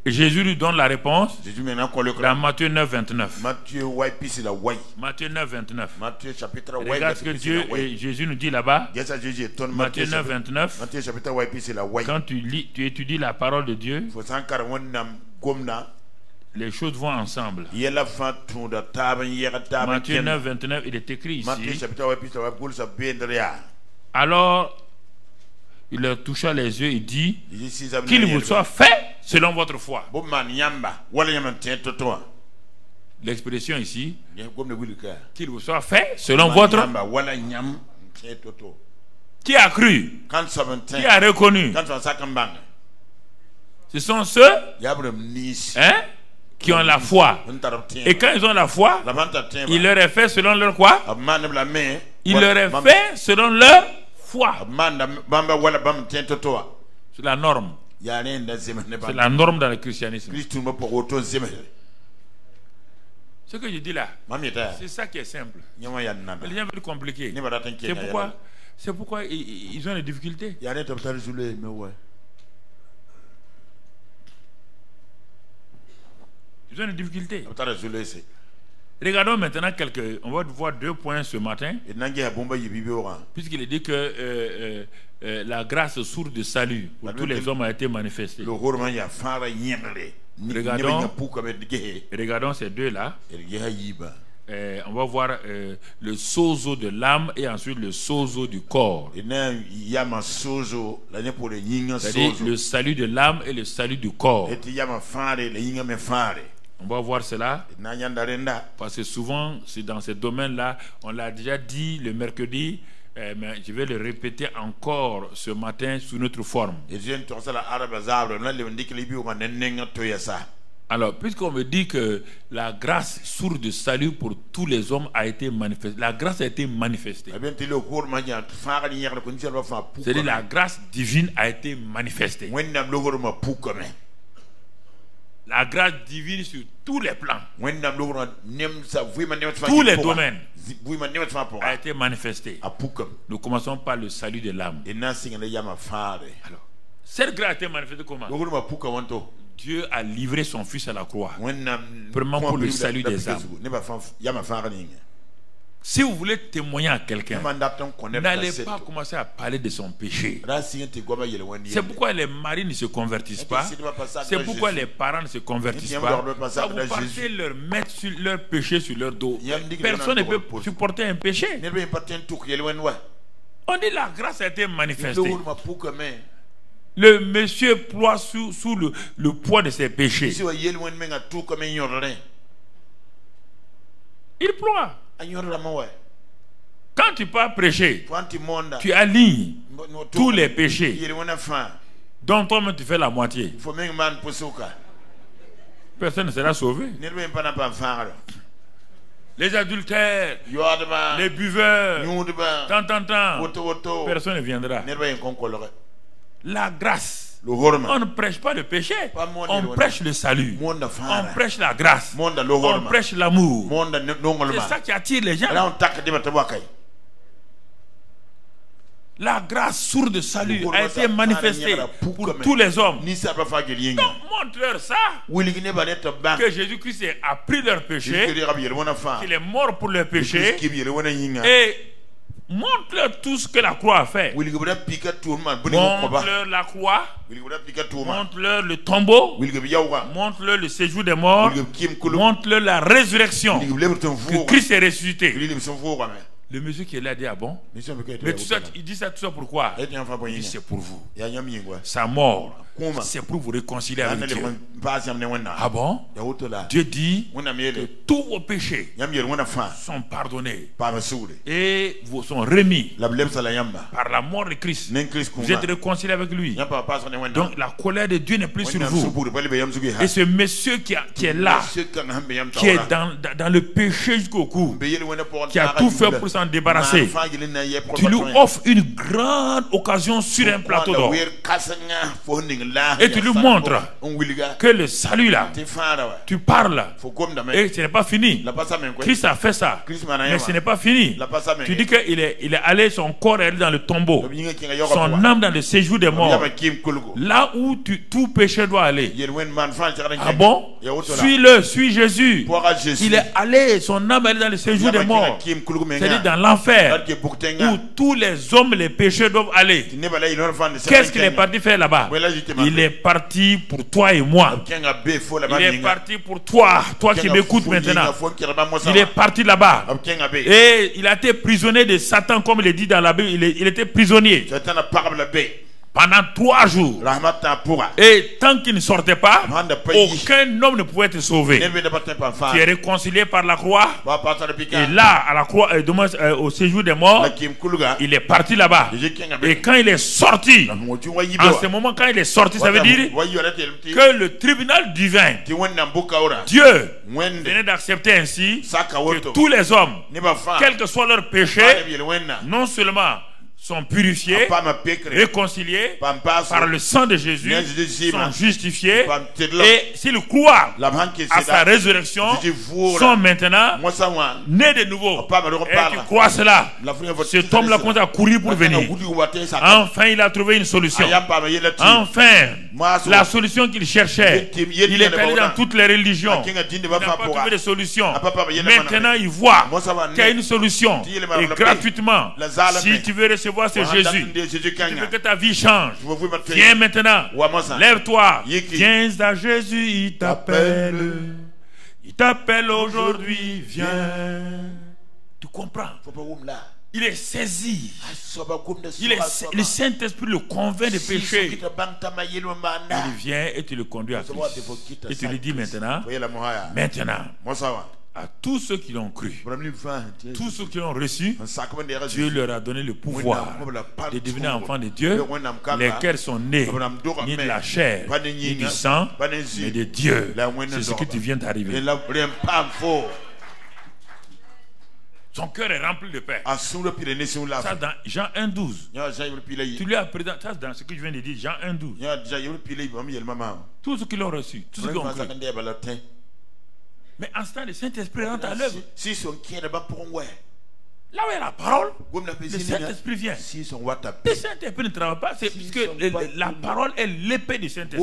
Et Jésus lui donne la réponse dans Matthieu 9, 29. Matthieu 9, 29. Regarde ce que Dieu et Jésus nous dit là-bas. Matthieu 9, 29. Quand tu étudies la parole de Dieu, les choses vont ensemble. Matthieu 9, 29, il est écrit ici. Alors, il leur toucha les yeux et dit, qu'il vous soit fait selon votre foi. L'expression ici, qu'il vous soit fait selon votre. Qui a cru? Qui a reconnu? Ce sont ceux qui ont la foi. Et quand ils ont la foi, il leur est fait selon leur quoi? Il leur est fait selon leur foi. C'est la norme. C'est la norme dans le christianisme. Ce que je dis là, c'est ça qui est simple. Les gens veulent compliquer. C'est pourquoi ils ont des difficultés. Ils ont des difficultés. Regardons maintenant on va voir 2 points ce matin. Puisqu'il est dit que la grâce sourde de salut pour tous les hommes a été manifestée. Regardons ces deux-là. On va voir le sozo de l'âme et ensuite le sozo du corps. C'est-à-dire le salut de l'âme et le salut du corps. On va voir cela parce que souvent c'est dans ces domaines-là, on l'a déjà dit le mercredi, Mais je vais le répéter encore ce matin sous notre forme. Alors, puisqu'on me dit que la grâce sourde de salut pour tous les hommes a été manifestée, la grâce a été manifestée. C'est-à-dire la grâce divine a été manifestée. La grâce divine sur tous les plans, tous les domaines a été manifestée. Nous commençons par le salut de l'âme. Alors, cette grâce a été manifestée comment? Dieu a livré son fils à la croix, premièrement pour le salut des âmes. Si vous voulez témoigner à quelqu'un, n'allez pas commencer à parler de son péché. C'est pourquoi les maris ne se convertissent pas. C'est pourquoi les parents ne se convertissent pas. Vous partez leur mettre leur péché sur leur dos. Personne ne peut supporter un péché. On dit la grâce a été manifestée. Le monsieur ploie sous le poids de ses péchés. Il ploie. Quand tu pars prêcher, tu alignes tous les péchés dont toi-même tu fais la moitié. Personne ne sera sauvé. Les adultères, les buveurs, personne ne viendra. La grâce. On ne prêche pas le péché, on prêche le salut, on prêche la grâce, on prêche l'amour. C'est ça qui attire les gens. La grâce sourde de salut a été manifestée pour tous les hommes. Donc montre-leur ça, que Jésus-Christ a pris leur péché, qu'il est mort pour leur péché, et montre-leur tout ce que la croix a fait. Montre-leur la croix, montre-leur le tombeau, montre-leur le séjour des morts, montre-leur la résurrection, que Christ est ressuscité. Le monsieur qui est là dit: ah bon? Mais tout ça, il dit ça tout ça pourquoi? Il dit: c'est pour vous. Sa mort, c'est pour vous réconcilier avec Dieu. Ah bon? Dieu dit que tous vos péchés sont pardonnés et vous sont remis par la mort de Christ. Vous êtes réconciliés avec lui. Donc la colère de Dieu n'est plus sur vous. Et ce monsieur qui est là, qui est dans le péché jusqu'au cou, qui a tout fait pour s'en débarrasser, tu lui offres une grande occasion sur un plateau d'or. Et tu lui montres que le salut là, tu parles et ce n'est pas fini. Christ a fait ça, mais ce n'est pas fini. Tu dis qu'il est allé, son corps est allé dans le tombeau, son âme dans le séjour des morts, là où tout péché doit aller. Ah bon? Suis-le, suis Jésus. Il est allé, son âme est allée dans le séjour des morts, c'est-à-dire dans l'enfer, où tous les hommes, les péchés doivent aller. Qu'est-ce qu'il est parti faire là-bas? Il est parti pour toi et moi. Il est parti pour toi, toi qui m'écoutes maintenant. Il est parti là-bas. Et il a été prisonnier de Satan, comme il est dit dans la Bible. Il était prisonnier pendant 3 jours. Et tant qu'il ne sortait pas, aucun homme ne pouvait être sauvé. Tu es réconcilié par la croix. Et là, à la croix, au séjour des morts, il est parti là-bas. Et quand il est sorti, en ce moment, quand il est sorti, ça veut dire que le tribunal divin, Dieu, venait d'accepter ainsi que tous les hommes, quel que soit leur péché, non seulement sont purifiés, réconciliés par le sang de Jésus, sont justifiés, et s'ils croient à sa résurrection, sont maintenant nés de nouveau. Et tu crois cela, cet homme-là commence à courir pour venir. Enfin, il a trouvé une solution. Enfin, la solution qu'il cherchait. Il est allé dans toutes les religions. Il n'a pas trouvé de solution. Maintenant, il voit qu'il y a une solution. Et gratuitement, si tu veux recevoir ce Jésus, tu veux que ta vie change, viens maintenant, lève-toi, viens à Jésus, il t'appelle aujourd'hui, viens. Tu comprends? Il est saisi. Le Saint-Esprit le convainc de péché. Il vient et tu le conduis à Christ. Et tu lui dis maintenant, à tous ceux qui l'ont cru, tous ceux qui l'ont reçu, Dieu leur a donné le pouvoir de devenir enfants de Dieu, lesquels sont nés ni de la chair, ni du sang, mais de Dieu. C'est ce qui vient d'arriver. Son cœur est rempli de paix. Ça dans Jean 1,12. Tu lui as présenté, ça dans ce que je viens de dire, Jean 1,12. Tous ceux qui l'ont reçu, tous ceux qui ont cru. Mais en ce temps, le Saint-Esprit rentre à l'œuvre. Là où il y a la parole, le Saint-Esprit vient. Le Saint-Esprit ne travaille pas, c'est puisque la parole est l'épée du Saint-Esprit.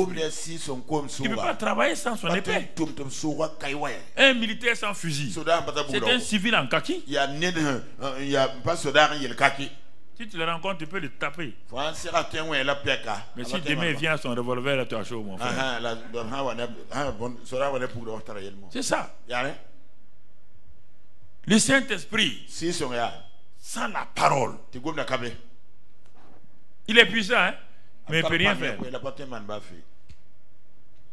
Il ne peut pas travailler sans son épée. Un militaire sans fusil, c'est un civil en kaki. Si tu le rencontres, tu peux le taper. Mais si demain il vient à son revolver, là, tu as chaud, mon frère. C'est ça. Le Saint-Esprit, sans la parole, il est puissant, hein? Mais il ne peut rien faire.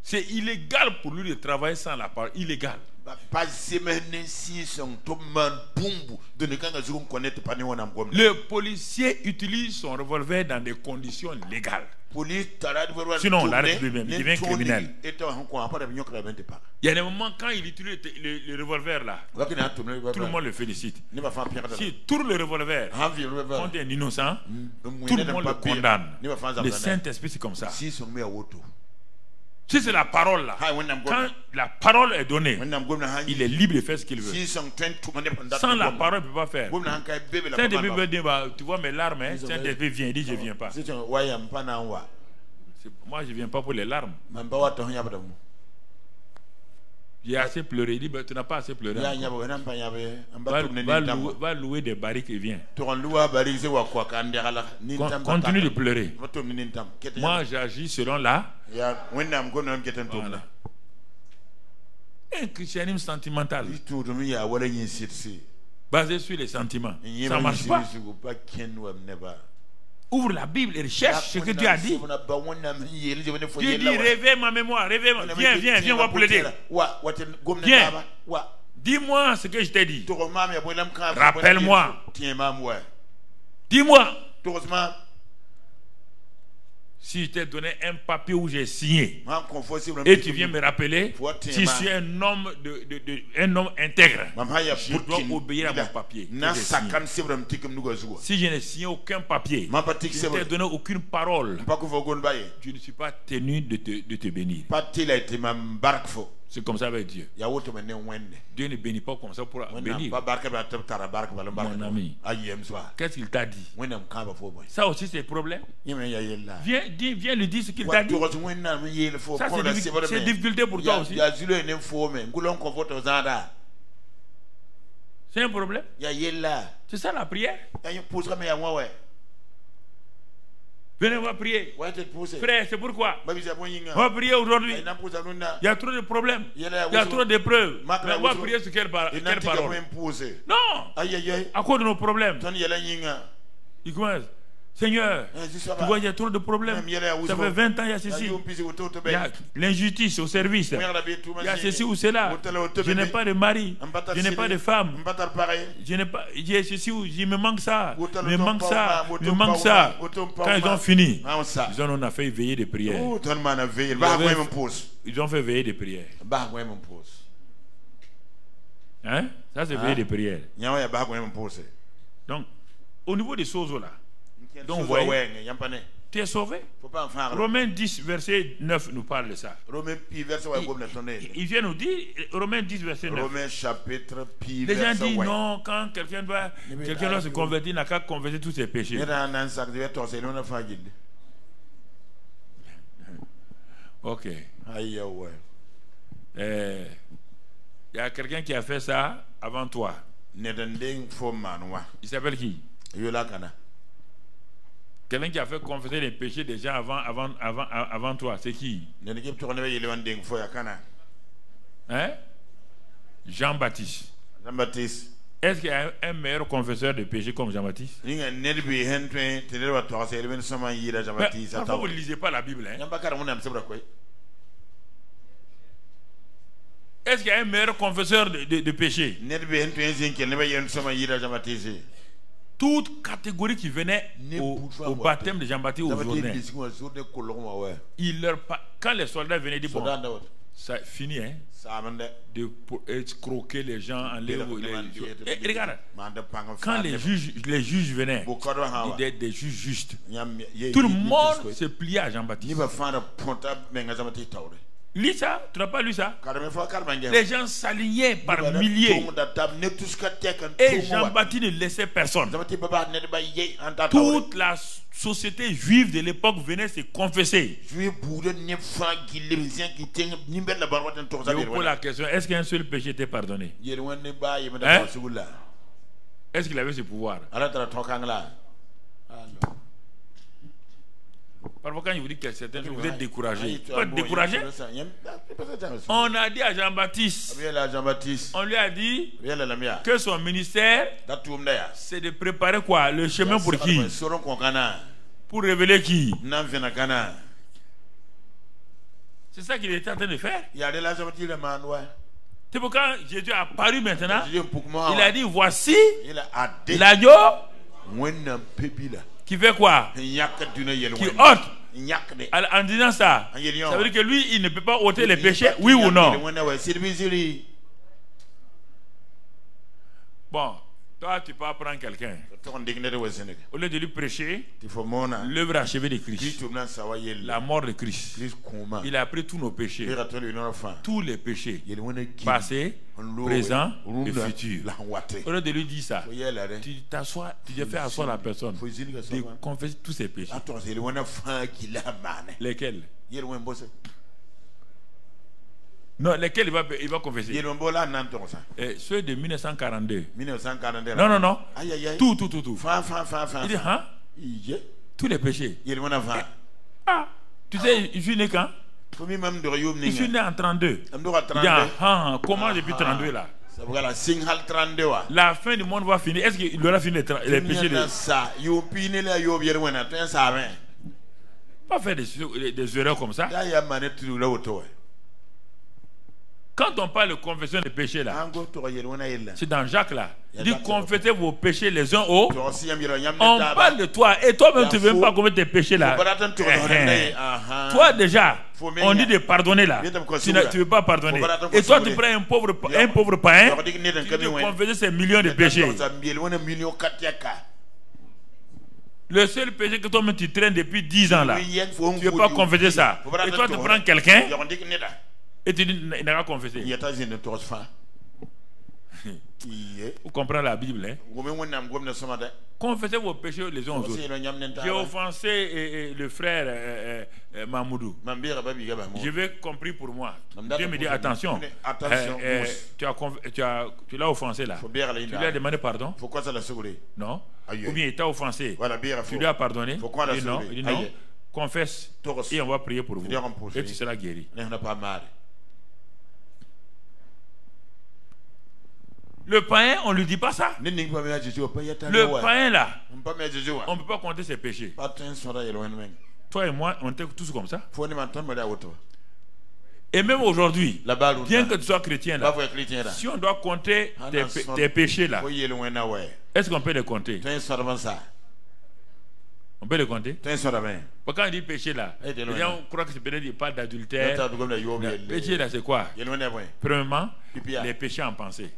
C'est illégal pour lui de travailler sans la parole. Illégal. Le policier utilise son revolver dans des conditions légales. Sinon, on l'arrête lui-même. Il devient criminel. Il y a des moments quand il utilise le revolver là, tout le monde le félicite. S'il tourne le revolver contre un innocent, tout le monde le condamne. Le Saint-Esprit, c'est comme ça. Si c'est la parole là, quand la parole est donnée, il est libre de faire ce qu'il veut. Sans la parole, il ne peut pas faire. Saint-Esprit veut dire, tu vois mes larmes, hein? Saint-Esprit vient, il dit, je ne viens pas. Moi, je ne viens pas pour les larmes. J'ai assez pleuré. Il dit, tu n'as pas assez pleuré. Va louer des barriques et viens. Continue de pleurer. Moi, j'agis selon la. Voilà. Un christianisme sentimental basé sur les sentiments, ça ne marche pas. Ouvre la Bible et recherche ce que Dieu a dit. Dieu dit, réveille ma mémoire, viens, on va plaider. Viens, dis-moi ce que je t'ai dit. Rappelle-moi. Dis-moi. Si je t'ai donné un papier où j'ai signé et tu viens me rappeler, si je suis un homme intègre, je dois obéir à mon papier. Si je n'ai signé aucun papier, je ne t'ai donné aucune parole, je ne suis pas tenu de te bénir. C'est comme ça avec Dieu. Dieu ne bénit pas comme ça pour bénir. Mon ami, qu'est-ce qu'il t'a dit? Ça aussi c'est le problème. Viens lui dire ce qu'il t'a dit. Ça c'est difficulté pour toi aussi. C'est un problème. C'est ça la prière. Venez, on va prier. Frère, c'est pourquoi on va prier aujourd'hui. Il y a trop de problèmes. Il y a trop d'épreuves. Mais on va prier sur quelle parole? Non. À cause de nos problèmes. Il commence. Seigneur, tu vois, il y a trop de problèmes. Ça fait 20 ans, il y a ceci. Il y a l'injustice au service. Il y a ceci ou cela. Je n'ai pas de mari. Je n'ai pas de femme. Je n'ai pas. Il y a ceci ou il me manque ça. Il me manque ça. Il me manque ça. Quand ils ont fini, on a fait veiller de prière. Ils ont fait veiller de prière. Hein? Ça, c'est veiller de prière. Donc, au niveau des choses là. Donc, vous voyez, tu es sauvé. Romains 10, verset 9 nous parle de ça. Il vient nous dire, Romains 10, verset 9. Les gens disent non, quand quelqu'un doit se convertir, il n'a qu'à convertir tous ses péchés. Ok. Il y a quelqu'un qui a fait ça avant toi. Il s'appelle qui? Quelqu'un qui a fait confesser les péchés des gens avant toi, c'est qui? Hein? Jean-Baptiste. Est-ce qu'il y a un meilleur confesseur de péchés comme Jean-Baptiste? Parfois vous ne lisez pas la Bible. Hein? Est-ce qu'il y a un meilleur confesseur de péché? Toute catégorie qui venait au baptême de Jean-Baptiste au journée, quand les soldats venaient dire, bon, ça finit, hein, de escroquer les gens en et regarde, quand les juges venaient, des juges justes, tout le monde se pliait à Jean-Baptiste. Lis ça, tu n'as pas lu ça? Les gens s'alignaient par milliers. Et Jean-Baptiste ne laissait personne. Toute la société juive de l'époque venait se confesser. Je vous pose la question, est-ce qu'un seul péché était pardonné? Hein? Est-ce qu'il avait ce pouvoir? Parfois quand je vous dis que certains jours vous êtes découragés, vous êtes découragé. On a dit à Jean-Baptiste, on lui a dit que son ministère c'est de préparer quoi? Le chemin pour qui? Pour révéler qui? C'est ça qu'il était en train de faire. C'est pourquoi Jésus a apparu maintenant. Il a dit voici l'agneau qui fait quoi? Qui ôte. En disant ça, ça veut dire que lui, il ne peut pas ôter les péchés, oui ou non? Bon, toi, tu peux apprendre quelqu'un. Au lieu de lui prêcher l'œuvre achevée de Christ, la mort de Christ, il a pris tous nos péchés, tous les péchés, passés, présents et futurs. Au lieu de lui dire ça, tu t'assois, tu te fais asseoir la personne, de confesser tous ses péchés. Lesquels? Non, lesquels il va confesser? Ceux de 1942. Non. Tout. Il dit, hein? Tous les péchés. Ah, tu sais, je suis né quand? Je suis né en 32. Il dit, comment depuis 32 là? La fin du monde va finir. Est-ce qu'il aura fini les péchés de... Pas faire des erreurs comme ça. Quand on parle de confession des péchés là, c'est dans Jacques là. Il dit confessez vos péchés les uns aux autres. On parle de toi et toi-même tu ne veux même pas commettre tes péchés là. Toi déjà, on dit de pardonner là. Tu ne veux pas pardonner. Et toi tu prends un pauvre païen, tu veux confesser ces millions de péchés. Le seul péché que toi-même tu traînes depuis 10 ans là, tu ne veux pas confesser ça. Et toi tu prends quelqu'un et tu dis, il n'a pas confessé. Vous comprenez la Bible, hein? Confessez vos péchés les uns aux autres. J'ai offensé le frère Mamoudou. Je vais compris pour moi. Dieu me dit, attention, tu l'as offensé là. Tu lui as demandé pardon? Non. Ou bien il t'a offensé. Tu lui as pardonné? Il dit non. Confesse et on va prier pour vous. Et tu seras guéri. Le païen, on ne lui dit pas ça. Le païen là, on ne peut pas compter ses péchés. Toi et moi, on était tous comme ça. Et même aujourd'hui, bien que tu sois chrétien là, si on doit compter tes péchés là, est-ce qu'on peut les compter? On peut les compter? Quand on dit péché là, les gens croient que c'est peut-être qu'il parle d'adultère. Péché là, c'est quoi? Premièrement, les péchés en pensée.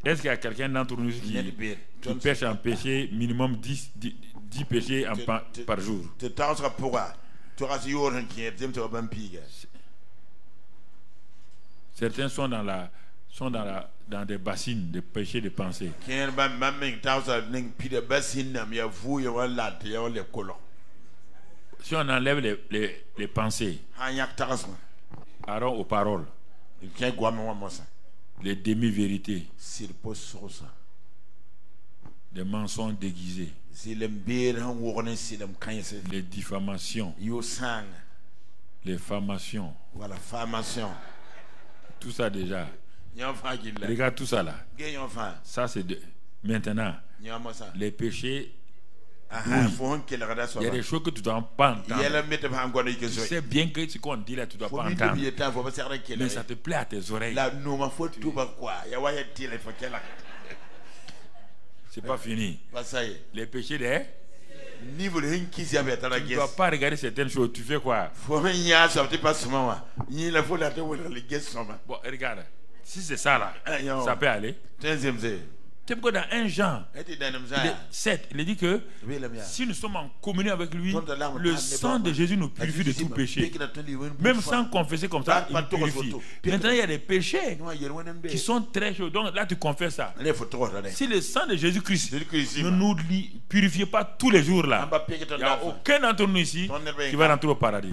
Est-ce qu'il y a quelqu'un d'entre nous qui pêche en péché minimum 10 péchés par jour? Certains sont dans des bassines de péché de pensée. Si on enlève les pensées, alors aux paroles, les demi-vérités, les mensonges déguisés, les diffamations, les famations, tout ça déjà. Regarde tout ça là. Ça c'est maintenant les péchés Il y a des choses que tu ne dois pas entendre. Tu sais bien que ce qu'on dit là, tu ne dois pas entendre. Mais ça te plaît à tes oreilles. C'est pas fini. Les péchés des... Tu ne dois pas regarder certaines choses. Tu fais quoi? Bon, regarde. Si c'est ça là, ça peut aller. C'est pourquoi dans 1 Jean 7, il dit que si nous sommes en communion avec lui, le sang de Jésus nous purifie de tout péché. Même sans confesser comme ça, il nous purifie. Maintenant, il y a des péchés qui sont très chauds. Donc là, tu confesses ça. Si le sang de Jésus-Christ ne nous purifie pas tous les jours là, il n'y a aucun d'entre nous ici qui va rentrer au paradis.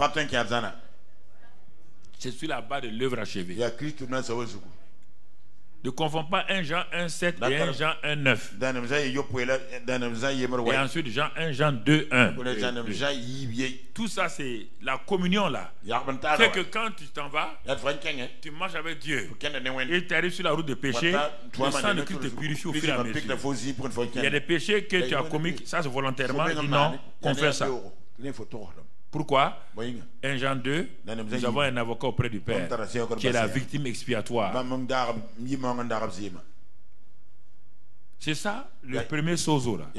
C'est sur la base de l'œuvre achevée. Ne confonds pas 1 Jean 1,7 et 1 Jean 1,9. Et ensuite Jean 1 Jean 2,1. Tout ça, c'est la communion là. C'est que quand tu t'en vas, tu marches avec Dieu et tu arrives sur la route de péché, le sang de Christ te purifie au fur et à mesure. Il y a des péchés que tu as commis, ça c'est volontairement, dit non, confesse ça. Pourquoi? 1 Jean 2, nous avons un avocat auprès du Père qui est la victime expiatoire. C'est ça le premier sozo là.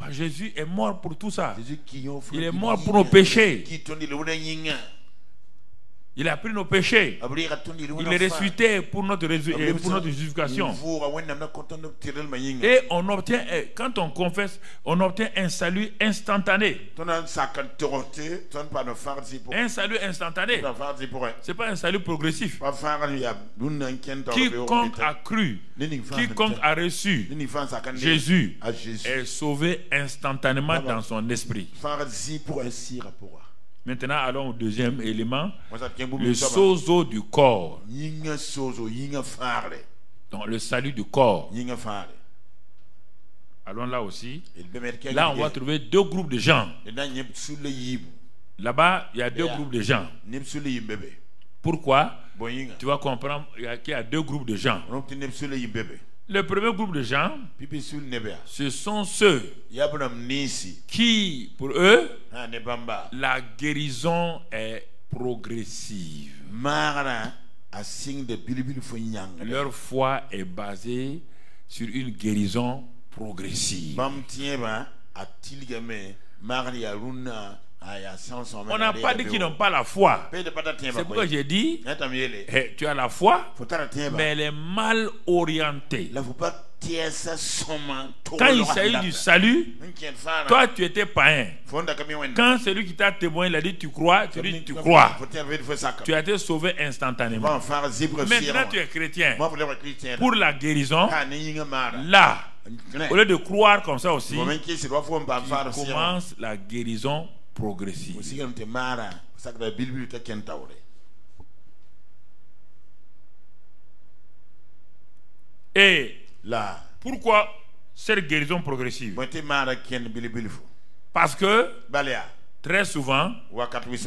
Jésus est mort pour tout ça. Il est mort pour nos péchés. Il a pris nos péchés. Il est ressuscité pour notre justification. Et on obtient, quand on confesse, on obtient un salut instantané. Un salut instantané. Ce n'est pas un salut progressif. Quiconque a cru, quiconque a reçu Jésus est sauvé instantanément dans son esprit. Maintenant, allons au deuxième élément, le sozo du corps. Donc, le salut du corps. Allons là aussi. Là, on va trouver 2 groupes de gens. Là-bas, il y a 2 groupes de gens. Pourquoi? Tu vas comprendre qu'il y a 2 groupes de gens. Le premier groupe de gens, ce sont ceux qui, pour eux, la guérison est progressive. Leur foi est basée sur une guérison progressive. On n'a pas dit qu'ils n'ont pas la foi. C'est pourquoi j'ai dit, tu as la foi, mais elle est mal orientée. Quand il s'agit du salut, toi tu étais païen. Quand celui qui t'a témoigné, il a dit tu crois, tu dis tu crois. Tu as été sauvé instantanément. Maintenant tu es chrétien. Pour la guérison, là, au lieu de croire comme ça aussi, tu commences la guérison progressive. Et là, pourquoi cette guérison progressive? Parce que très souvent,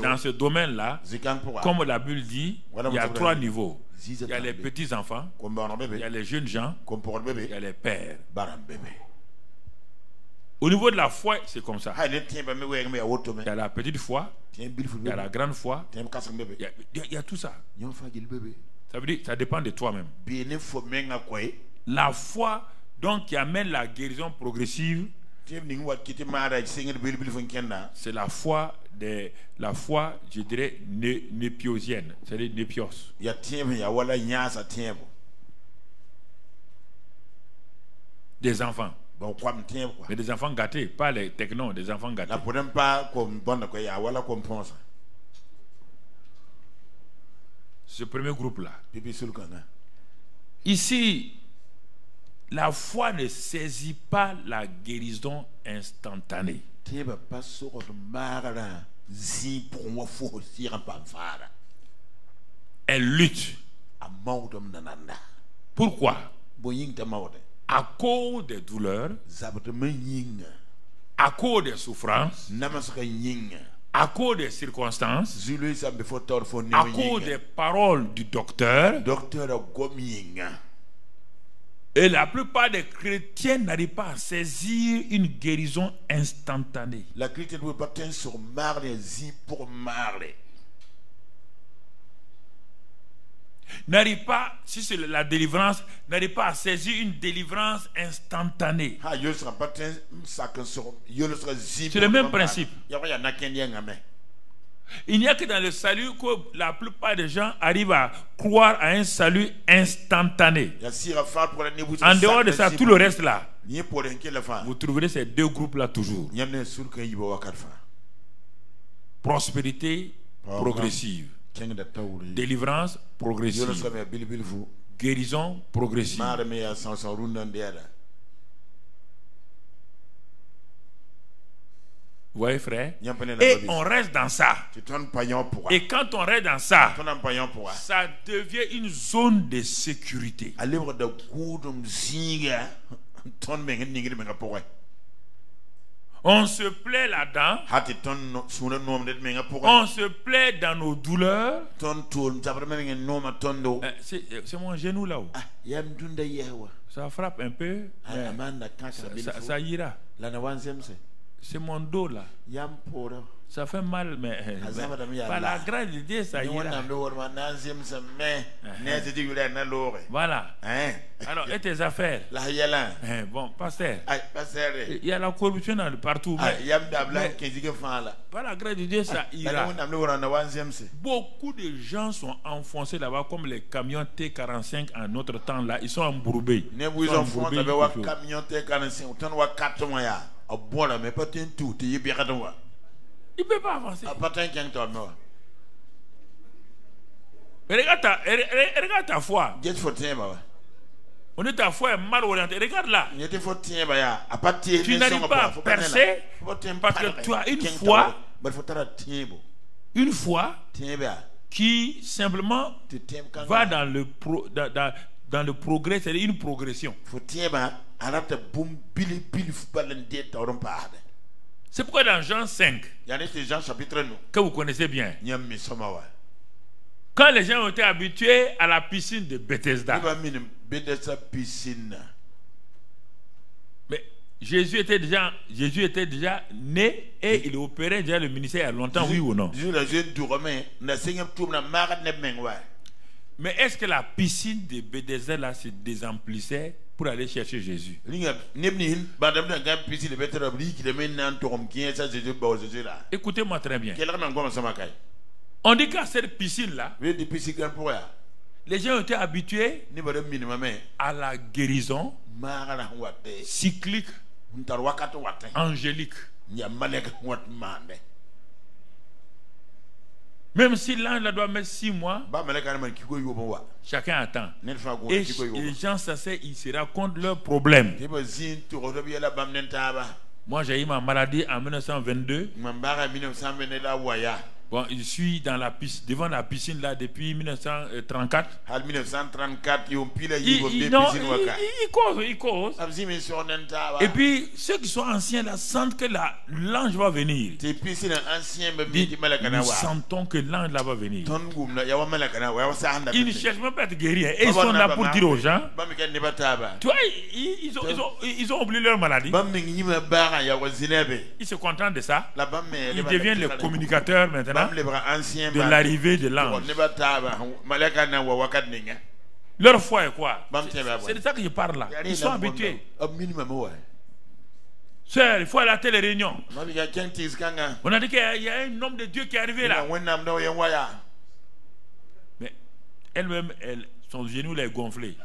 dans ce domaine-là, comme la Bible dit, il y a 3 niveaux. Il y a les petits enfants, il y a les jeunes gens, il y a les pères. Au niveau de la foi, c'est comme ça. Il y a la petite foi, il y a la grande foi, il y a tout ça. Ça veut dire ça dépend de toi-même. La foi donc qui amène la guérison progressive, c'est la foi je dirais népiosienne, c'est-à-dire népios. Des enfants. Mais des enfants gâtés, pas les technos, des enfants gâtés. Ce premier groupe-là. Ici, la foi ne saisit pas la guérison instantanée. Elle lutte. Pourquoi? À cause des douleurs, à cause des souffrances, à cause des circonstances, à cause des paroles du docteur, Et la plupart des chrétiens n'arrivent pas à saisir une guérison instantanée. La chrétienne ne peut pas tenir sur marre pour marre. N'arrive pas, si c'est la délivrance, n'arrive pas à saisir une délivrance instantanée. C'est le même principe. Il n'y a que dans le salut que la plupart des gens arrivent à croire à un salut instantané. En dehors de ça, tout le reste là, vous trouverez ces deux groupes là toujours. Prospérité progressive. Délivrance progressive. Guérison progressive. Vous voyez, frère? Et on reste dans ça. Et quand on reste dans ça, ça devient une zone de sécurité. On se plaît là-dedans. On se plaît dans nos douleurs. C'est mon genou là-haut. Ça frappe un peu. Ça ira. C'est mon dos là. Ça fait mal, mais par la grâce de Dieu, ça ira. Voilà. Alors, et tes affaires? Bon, pasteur, il y a la corruption partout. Par la grâce de Dieu, ça ira. Beaucoup de gens sont enfoncés là-bas comme les camions T45 en notre temps là. Ils sont embourbés. Il ne peut pas avancer. Regarde ta foi. On est ta foi est mal orientée. Regarde là. Tu n'arrives pas à percer parce que tu as une foi qui simplement va dans le progrès, c'est-à-dire une progression. C'est pourquoi dans Jean 5, que vous connaissez bien, quand les gens ont été habitués à la piscine de Bethesda, mais Jésus était déjà né et il opérait déjà le ministère il y a longtemps, oui ou non? Mais est-ce que la piscine de Bethesda là se désemplissait pour aller chercher Jésus? Écoutez-moi très bien. On dit qu'à cette piscine-là, les gens ont été habitués à la guérison cyclique, angélique. Même si l'ange doit mettre 6 mois, chacun attend. Et les gens s'asseyent, ils se racontent leurs problèmes. Moi, j'ai eu ma maladie en 1922. Bon, je suis dans la piscine, devant la piscine là depuis 1934. Il cause. Et puis ceux qui sont anciens là sentent que l'ange va venir. Nous sentons que l'ange là va venir. Ils ne cherchent même pas à être guéris. Et ils sont là pour dire aux gens. Tu vois, ils ont oublié leur maladie. Ils se contentent de ça. Ils deviennent les communicateurs maintenant de l'arrivée de l'ange. Leur foi est quoi? C'est de ça que je parle là. Ils sont habitués. Sœur, il faut aller à telle réunion. On a dit qu'il y a un homme de Dieu qui est arrivé là. Mais elle-même, son genou l'a gonflé.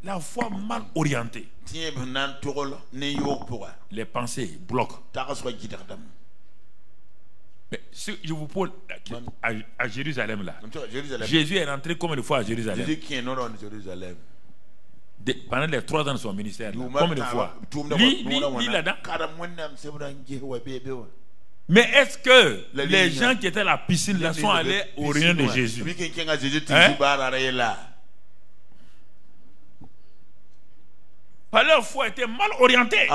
La foi mal orientée. Les pensées bloquent. Mais je vous pose à Jérusalem là. Jésus est rentré combien de fois à Jérusalem? Pendant les 3 ans de son ministère. Combien de fois? Lis là-dedans. Mais est-ce que les gens qui étaient à la piscine là sont allés au réunion de Jésus? Leur foi était mal orientée.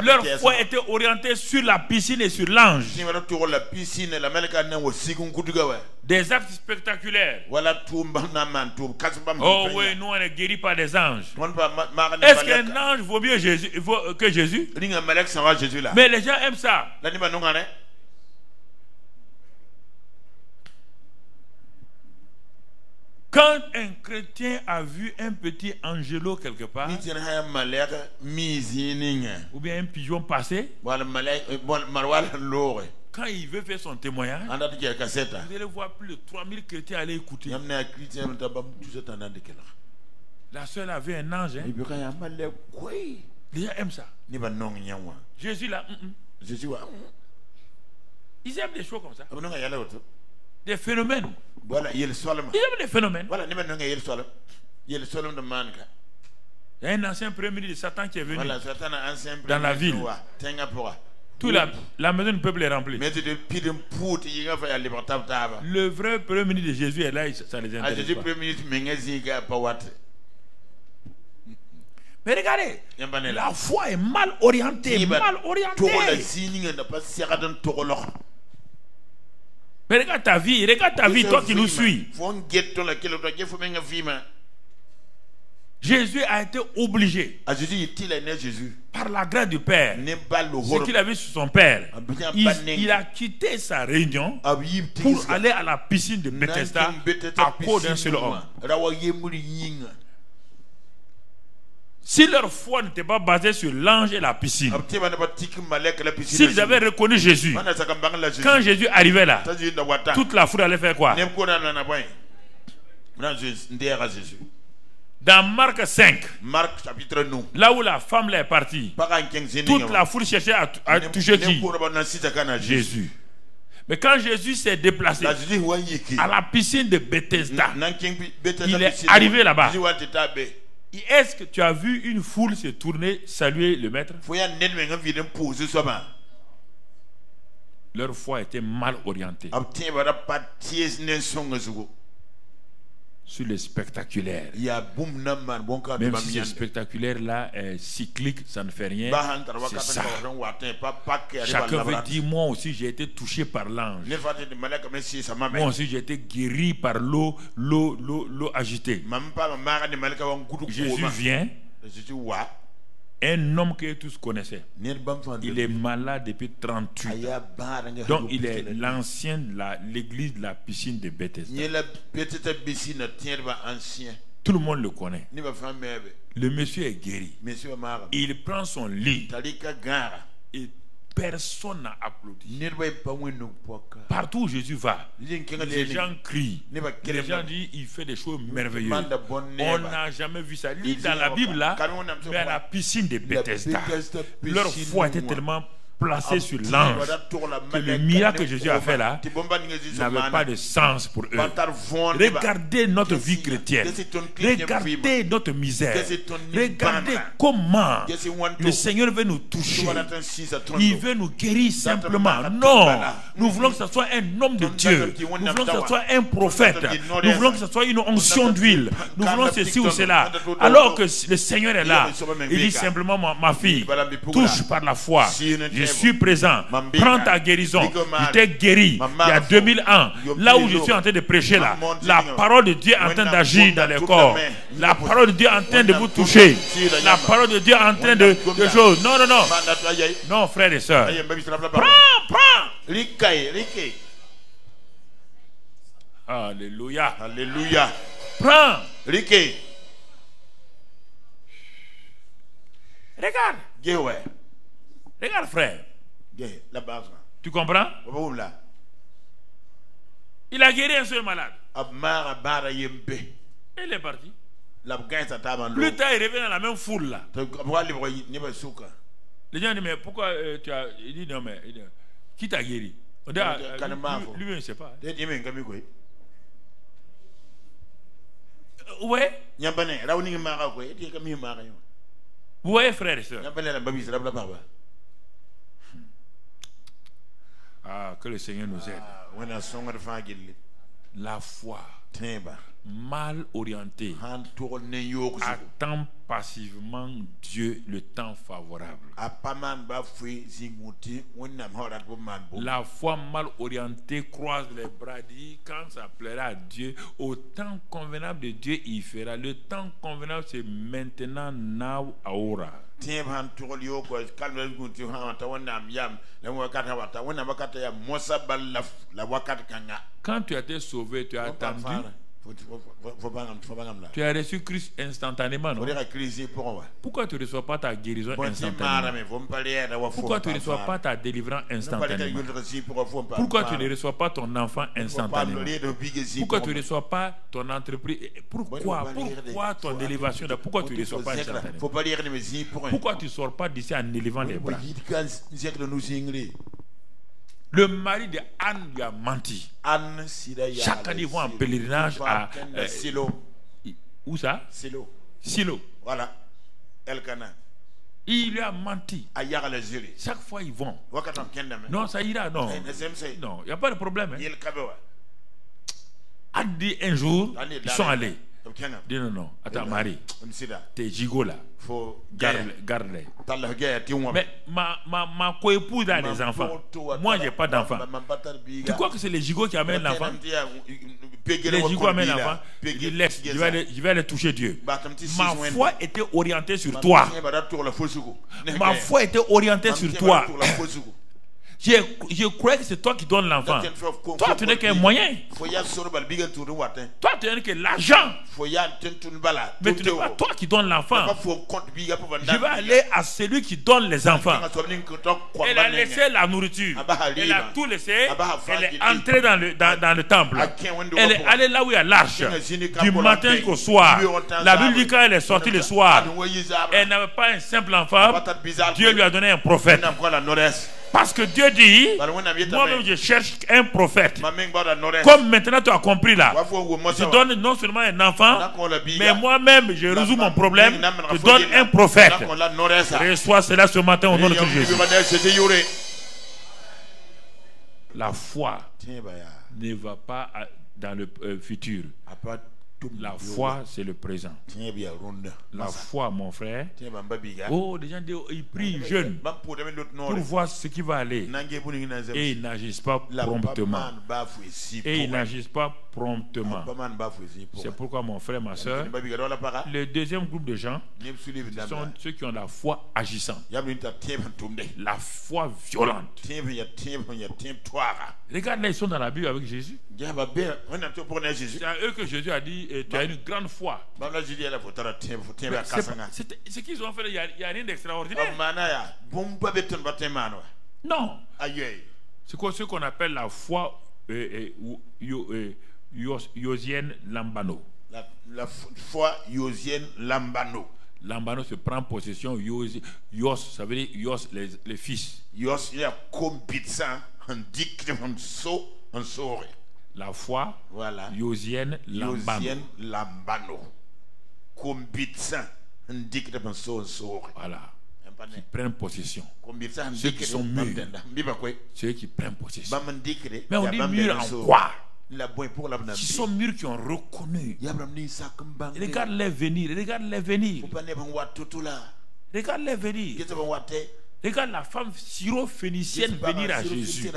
Leur foi était orientée sur la piscine et sur l'ange. Des actes spectaculaires. Oh oui, nous on est guéris par des anges. Est-ce qu'un ange vaut mieux que Jésus? Mais les gens aiment ça. Quand un chrétien a vu un petit angelo quelque part, ou bien un pigeon passer, quand il veut faire son témoignage, vous allez voir plus de 3000 chrétiens aller écouter. La seule avait un ange. Hein? Les gens aiment ça. Jésus là, ils aiment des choses comme ça. Des phénomènes. Ils aiment des phénomènes. Il y a un ancien premier ministre de Satan qui est venu dans la ville. Toute la maison du peuple est remplie. Le vrai premier ministre de Jésus est là, ça les intéresse pas. Mais regardez, la foi est mal orientée. Mais regarde ta vie, toi qui nous suis. Jésus a été obligé par la grâce du Père, ce qu'il avait sur son Père. Il a quitté sa réunion pour aller à la piscine de Bethesda à cause d'un seul homme. Si leur foi n'était pas basée sur l'ange et la piscine, s'ils avaient reconnu Jésus, quand Jésus arrivait là, toute la foule allait faire quoi? Dans Marc 5, là où la femme là est partie, toute la foule cherchait à toucher qui? Jésus. Mais quand Jésus s'est déplacé à la piscine de Bethesda, il est arrivé là-bas. Est-ce que tu as vu une foule se tourner, saluer le maître? Leur foi était mal orientée sur le spectaculaire. Même si ce spectaculaire-là est cyclique, ça ne fait rien. C'est ça. Chacun veut dire, moi aussi j'ai été touché par l'ange. Moi aussi j'ai été guéri par l'eau agitée. Jésus vient. Un homme que tous connaissaient. Il est malade depuis 38 ans. Donc il est l'ancien de l'église de la piscine de Bethesda. Tout le monde le connaît. Le monsieur est guéri. Il prend son lit. Et personne n'a applaudi. Partout où Jésus va, les gens crient. Les gens disent il fait des choses merveilleuses. On n'a jamais vu ça. Ni dans la Bible là, mais à la piscine de Bethesda. Leur foi était tellement placée sur l'ange que le miracle que Jésus a fait là n'avait pas de sens pour eux. Regardez notre vie chrétienne. Regardez notre misère. Regardez comment le Seigneur veut nous toucher. Il veut nous guérir simplement. Non, nous voulons que ce soit un homme de Dieu. Nous voulons que ce soit un prophète. Nous voulons que ce soit une onction d'huile. Nous voulons ceci ou cela. Alors que le Seigneur est là, il dit simplement, ma fille, touche par la foi. Je suis présent. Prends ta guérison. Je t'ai guéri il y a 2000 ans. Là où je suis en train de prêcher là, la parole de Dieu est en train d'agir dans les corps. La parole de Dieu est en train de vous toucher. La parole de Dieu est en train de choses. Non, non, non. Non, frères et sœurs. Prends. Alléluia. Alléluia. Prends. Regarde. Regarde, frère. Tu comprends? Il a guéri un seul malade. Et il est parti. Plus tard, il revient dans la même foule là. Les gens disent, mais pourquoi tu as. Il dit, non, mais. Qui t'a guéri? Lui, il ne sait pas. Ouais. Vous voyez, frères et sœurs. Ah, que le Seigneur nous aide. La foi mal orienté attend passivement Dieu le temps favorable. La foi mal orientée croise les bras, dit quand ça plaira à Dieu, au temps convenable de Dieu il fera. Le temps convenable c'est maintenant, now, ahora. Quand tu as été sauvé, tu as attendu. Tu as reçu Christ instantanément, non? Pourquoi tu ne reçois pas ta guérison instantanément? Pourquoi tu ne reçois pas ta délivrance instantanément? Pourquoi tu ne reçois pas ton enfant instantanément? Pourquoi tu ne reçois pas ton entreprise? Pourquoi ton élévation? Pourquoi tu ne reçois pas instantanément? Pourquoi tu ne sors pas d'ici en élevant les bras? Le mari de Anne lui a menti. Chaque année, ils vont en pèlerinage à Silo. Où ça? Silo. Voilà. Elkana. Il lui a menti. Chaque fois, ils vont. Non, ça ira, non. Non, il n'y a pas de problème. Anne dit un jour, ils sont allés. Dis non, attends, Marie, t'es gigot là. Garde-les. Mais ma coépouse a des enfants. Moi, j'ai pas d'enfants. Tu crois que c'est les gigots qui amènent l'enfant? Les gigots amènent l'enfant. Ils laissent. Je vais aller toucher Dieu. Ma foi était orientée sur toi. Ma foi était orientée sur toi. Je croyais que c'est toi qui donnes l'enfant. Toi, tu n'es qu'un moyen. Toi, tu n'es que l'argent. Mais tu n'es pas toi qui donnes l'enfant. Je vais aller à celui qui donne les enfants. Elle a laissé la nourriture. Elle a tout laissé. Elle est entrée dans le temple. Elle est allée là où il y a l'arche. Du matin qu'au soir. La Bible dit quand elle est sortie le soir, elle n'avait pas un simple enfant. Dieu lui a donné un prophète. Parce que Dieu dit, moi-même je cherche un prophète. Comme maintenant tu as compris là, je donne non seulement un enfant, mais moi-même je résous mon problème, je donne un prophète. Reçois cela ce matin au nom de Jésus. La foi ne va pas dans le futur. La foi, c'est le présent. La foi, mon frère. Oh, les gens disent, ils prient jeûnent pour voir ce qui va aller. Et ils n'agissent pas promptement. Et ils n'agissent pas promptement. C'est pourquoi, mon frère, ma soeur, le deuxième groupe de gens sont ceux qui ont la foi agissante. La foi violente. Regarde là, ils sont dans la Bible avec Jésus. C'est à eux que Jésus a dit, tu as une grande foi. Ce qu'ils ont fait, il n'y a rien d'extraordinaire. Non. C'est quoi ce qu'on appelle la foi Yosienne Lambano. La foi Yosienne Lambano. Lambano se prend possession. Yos, ça veut dire Yos, les fils. Yos, il y a comme pizza, un dic de un sort. La foi, voilà. Yosienne Lambano. Yosienne Lambano. Comme pizza, un dic de un sort. Voilà. Qui prennent possession. Ceux qui sont mûrs. Ceux qui prennent possession. Mais on dit mûrs en quoi? Qui sont mûrs, qui ont reconnu. Regarde-les venir. Regarde-les venir. Regarde-les venir. Regarde la femme syro-phénicienne venir à Jésus.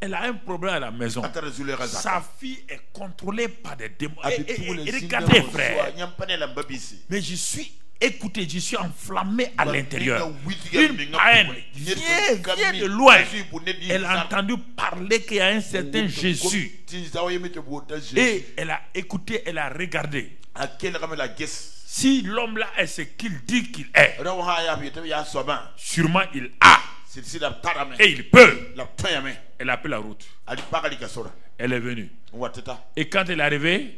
Elle a un problème à la maison. Sa fille est contrôlée par des démons. Et regardez, frère. Mais je suis écoutez, je suis enflammé à l'intérieur. Une haine vient de loin. Elle a entendu parler qu'il y a un certain Jésus. Et elle a écouté, elle a regardé. Si l'homme là est ce qu'il dit qu'il est, sûrement il a. Et il peut. Elle a pris la route. Elle est venue. Et quand elle est arrivée,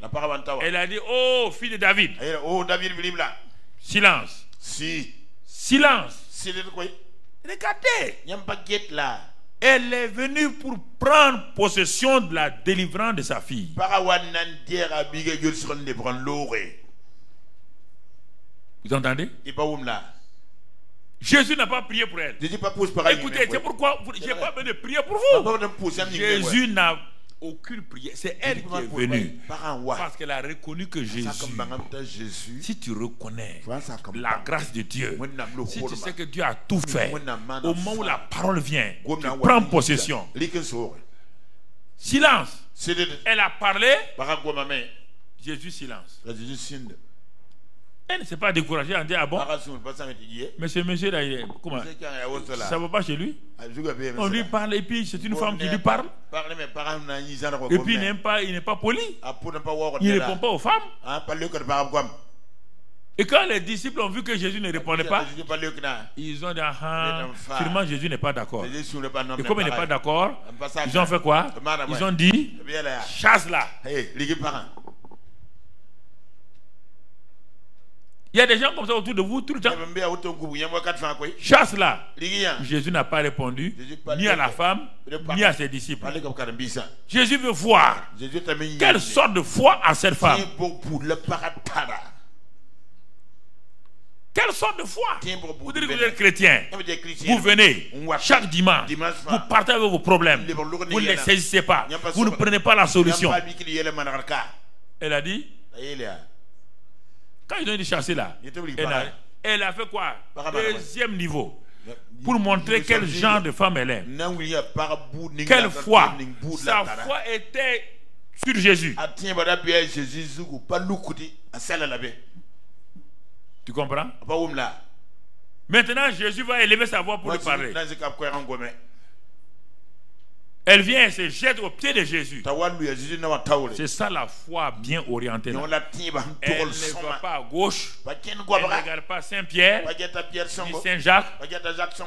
elle a dit, oh, fille de David. Silence. Silence. Regardez. Elle est venue pour prendre possession de la délivrance de sa fille. Vous entendez? Jésus n'a pas prié pour elle. Écoutez, c'est pourquoi je n'ai pas besoin de prier pour vous. Jésus n'a aucune prière. C'est elle qui est venue. Parce qu'elle a reconnu que Jésus, si tu reconnais la grâce de Dieu, si tu sais que Dieu a tout fait, au moment où la parole vient, tu prends possession. Silence. Elle a parlé. Jésus silence. Elle ne s'est pas découragée en disant, ah bon, mais ce monsieur là, comment ça ne va pas chez lui? On lui parle et puis c'est une femme qui lui parle. Et puis il n'est pas poli. Il ne répond pas aux femmes. Et quand les disciples ont vu que Jésus ne répondait pas, ils ont dit, sûrement Jésus n'est pas d'accord. Et comme il n'est pas d'accord, ils ont fait quoi? Ils ont dit, chasse-la. Il y a des gens comme ça autour de vous tout le temps. Chasse-la. Jésus n'a pas répondu, ni à la femme, ni à ses disciples. Jésus veut voir quelle sorte de foi a cette femme. Quelle sorte de foi? Vous dites que vous êtes chrétien. Vous venez chaque dimanche. Vous partez avec vos problèmes. Vous ne les saisissez pas. Vous ne prenez pas la solution. Elle a dit, quand ils ont dit chasser là, elle a fait quoi? Deuxième niveau. Pour montrer quel genre de femme elle est. Quelle foi? Sa foi était sur Jésus. Tu comprends? Maintenant, Jésus va élever sa voix pour lui parler. Elle vient et se jette aux pieds de Jésus. C'est ça la foi bien orientée. Elle ne va pas à gauche. Elle ne regarde pas Saint-Pierre, ni Saint-Jacques.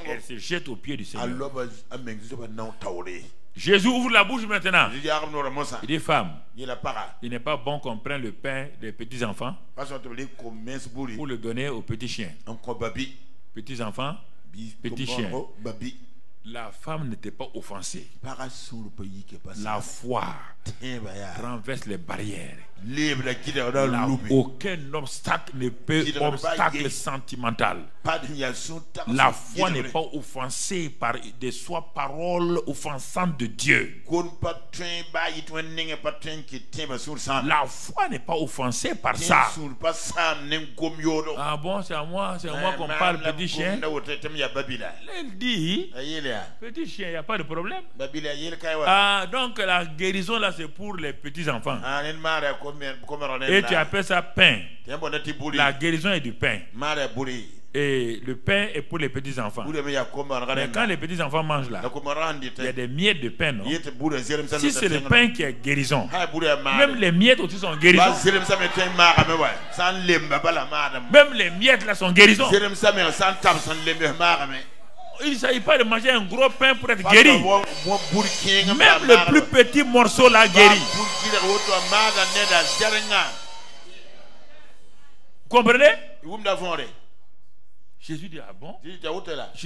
Elle se jette aux pieds du Seigneur. Jésus ouvre la bouche maintenant. Il dit, femme, il n'est pas bon qu'on prenne le pain des petits enfants pour le donner aux petits chiens. Petits enfants, petits chiens. La femme n'était pas offensée. La foi renverse les barrières. Aucun obstacle ne peut obstacle sentimental. La foi n'est pas offensée par des paroles offensantes de Dieu. La foi n'est pas offensée par ça. Ah bon, c'est à moi qu'on parle, petit chien. Elle dit, petit chien, il n'y a pas de problème. Ah, donc la guérison là, c'est pour les petits enfants. Et tu appelles ça pain. La guérison est du pain. Et le pain est pour les petits enfants. Mais quand les petits enfants mangent là, il y a des miettes de pain, non? Si c'est le pain qui est guérison, même les miettes aussi sont guérisons. Même les miettes là sont guérisons. Il ne s'agit pas de manger un gros pain pour être guéri. Même le plus petit morceau là guérit. Comprenez? Jésus dit, ah bon? Je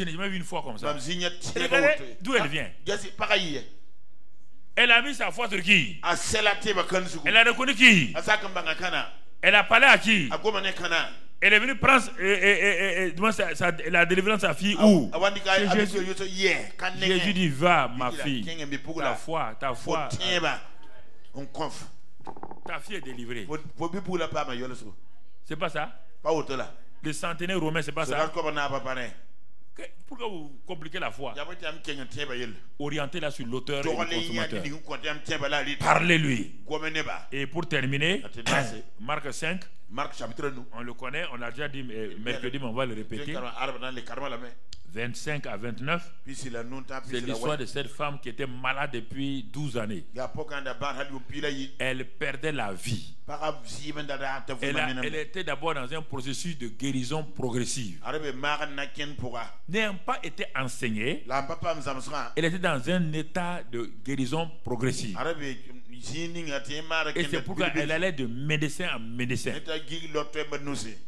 n'ai jamais vu une foi comme ça. Regardez d'où elle vient. Elle a mis sa foi sur qui? Elle a reconnu qui? Elle a parlé à qui? Elle est venue prendre la délivrance de sa fille où? Jésus dit, va ma fille, ta foi, ta fille est délivrée. C'est pas ça? Le centenaire romain, c'est pas ça? Pourquoi vous compliquez la foi? Orientez-la sur l'auteur et le consommateur. Parlez-lui. Et pour terminer, Marc 5, on le connaît, on l'a déjà dit mercredi, mais on va le répéter. 25 à 29, c'est l'histoire de cette femme qui était malade depuis 12 années. Elle perdait la vie. Elle était d'abord dans un processus de guérison progressive. N'ayant pas été enseignée, elle était dans un état de guérison progressive. Et c'est pourquoi elle allait de médecin en médecin.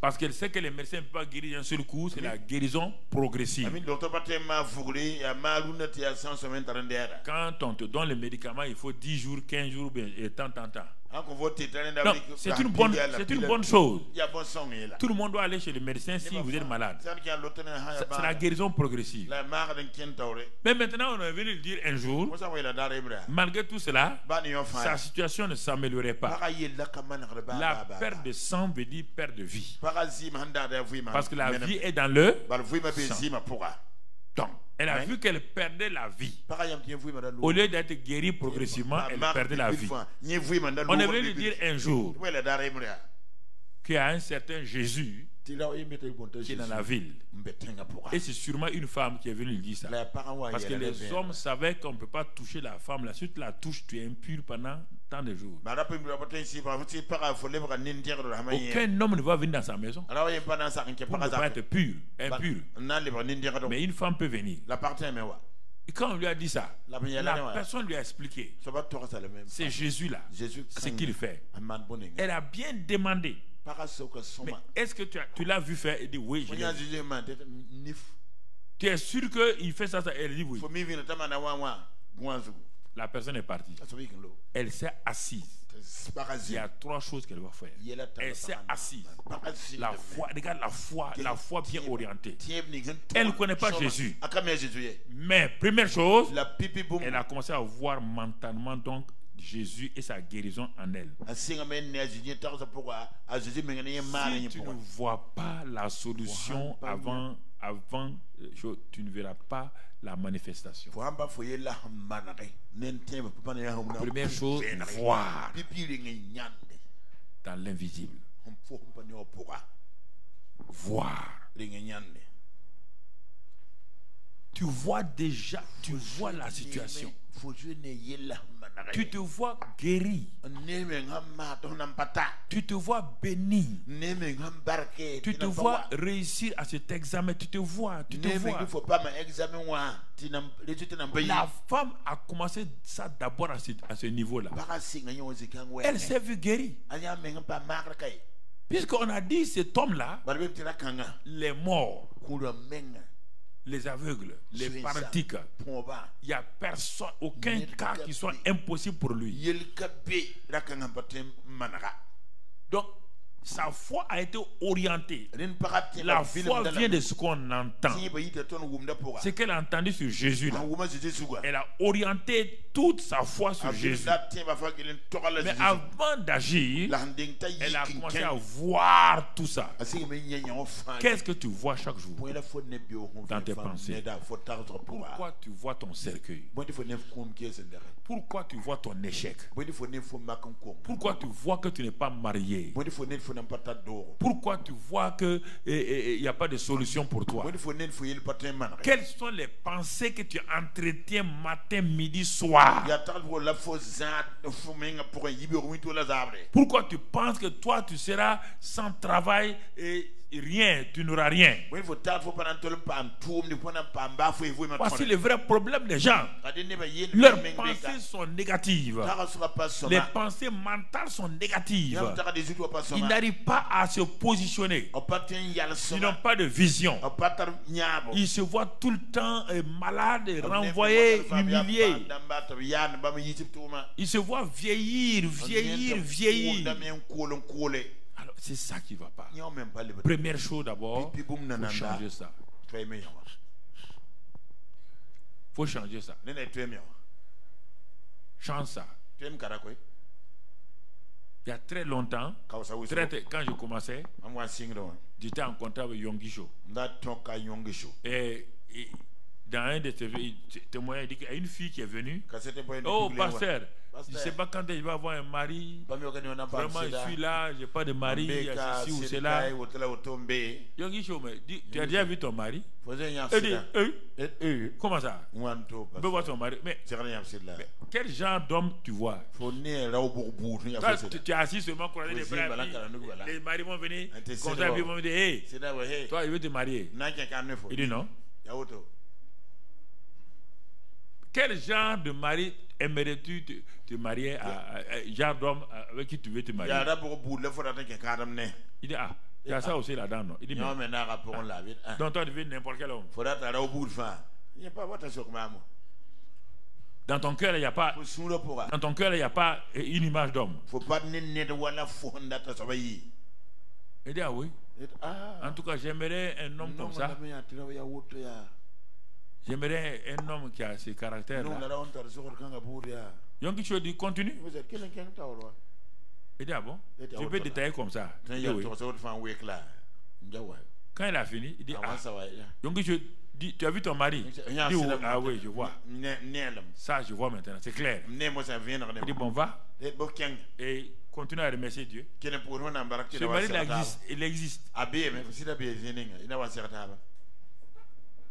Parce qu'elle sait que les médecins ne peuvent pas guérir d'un seul coup, c'est la guérison progressive. Quand on te donne les médicaments, il faut 10 jours, 15 jours, et tant. C'est une bonne chose. Tout le monde doit aller chez le médecin si vous êtes malade. C'est la guérison progressive. Mais maintenant, on est venu le dire un jour, malgré tout cela, sa situation ne s'améliorait pas. La perte de sang veut dire perte de vie. Parce que la vie est dans le sang. Donc, elle a vu qu'elle perdait la vie. Au lieu d'être guérie progressivement, elle perdait la vie. On est venu lui dire un jour qu'il y a un certain Jésus qui est dans la ville. Et c'est sûrement une femme qui est venue lui dire ça. Parce que les hommes savaient qu'on ne peut pas toucher la femme. La suite la touche, tu es impur pendant tant de jours. Aucun homme ne va venir dans sa maison pour ne pas être pur, impur. Mais une femme peut venir. Et quand on lui a dit ça, la personne lui a expliqué. C'est Jésus là. Ce qu'il fait. Elle a bien demandé. Mais est-ce que tu l'as vu faire? Il dit oui. Tu es sûr qu'il fait ça? Elle dit oui. La personne est partie. Elle s'est assise. Il y a trois choses qu'elle va faire. Elle s'est assise. La foi, regarde la foi bien orientée. Elle ne connaît pas Jésus. Mais première chose, elle a commencé à voir mentalement donc Jésus et sa guérison en elle. Si tu ne vois pas la solution avant, tu ne verras pas la manifestation. Première chose, voir dans l'invisible. Voir. Tu vois déjà, tu vois la situation. Tu te vois guéri. Tu te vois béni. Tu te vois réussir à cet examen. Tu te vois. La femme a commencé ça d'abord à ce niveau-là. Elle s'est vue guérie. Puisqu'on a dit cet homme-là, les morts, les aveugles, les paralytiques, il n'y a personne, aucun cas qui soit impossible pour lui. Donc, sa foi a été orientée. La foi vient de ce qu'on entend. Ce qu'elle a entendu sur Jésus là. Elle a orienté toute sa foi sur Jésus. Mais avant d'agir, elle a commencé à voir tout ça. Qu'est-ce que tu vois chaque jour dans tes pensées? Pourquoi tu vois ton cercueil? Pourquoi tu vois ton échec? Pourquoi tu vois que tu n'es pas marié? Pourquoi tu vois qu'il n'y a pas de solution pour toi? Quelles sont les pensées que tu entretiens matin, midi, soir? Pourquoi tu penses que toi tu seras sans travail et rien, tu n'auras rien? Voici le vrai problème des gens. Leurs pensées sont négatives. Les pensées mentales sont négatives. Ils n'arrivent pas à se positionner. Ils n'ont pas de vision. Ils se voient tout le temps malades, renvoyés, humiliés. Ils se voient vieillir. Alors, c'est ça qui ne va pas. Première chose d'abord, il faut changer ça. Il faut changer ça. Change ça. Il y a très longtemps, quand je commençais, j'étais en contact avec Yongisho. Et dans un de ses témoignages, il dit qu'il y a une fille qui est venue. Oh, pasteur, je ne sais pas quand il va avoir un mari. Vraiment, je suis là, je n'ai pas de mari, il y a ceci ou cela. Yongisho me dit, tu as déjà vu ton mari? Il dit, comment ça? Je veux voir ton mari. Mais quel genre d'homme tu vois? Tu es assis seulement croisé les bras. Les maris vont venir, comme ça, ils vont me dire, hey, toi, il veut te marier. Il dit non. Quel genre de mari aimerais-tu te marier à genre d'homme avec qui tu veux te marier? Il dit, ah, il y a ça aussi là-dedans, non? Il dit, non, mais donc toi, tu veux n'importe quel homme. Dans ton cœur, il n'y a pas. Dans ton cœur, il n'y a pas une image d'homme. Il dit ah oui. En tout cas, j'aimerais un homme comme ça. J'aimerais un homme qui a ces caractères-là. Yonki dit continue. Il dit ah bon. Je peux détailler comme ça. Oui. Quand il a fini, il dit ah. Yonki dit tu as vu ton mari? Il dit ah oui, je vois. Ça, je vois maintenant. C'est clair. Il dit bon, va. Et continue à remercier Dieu. Ce mari il existe.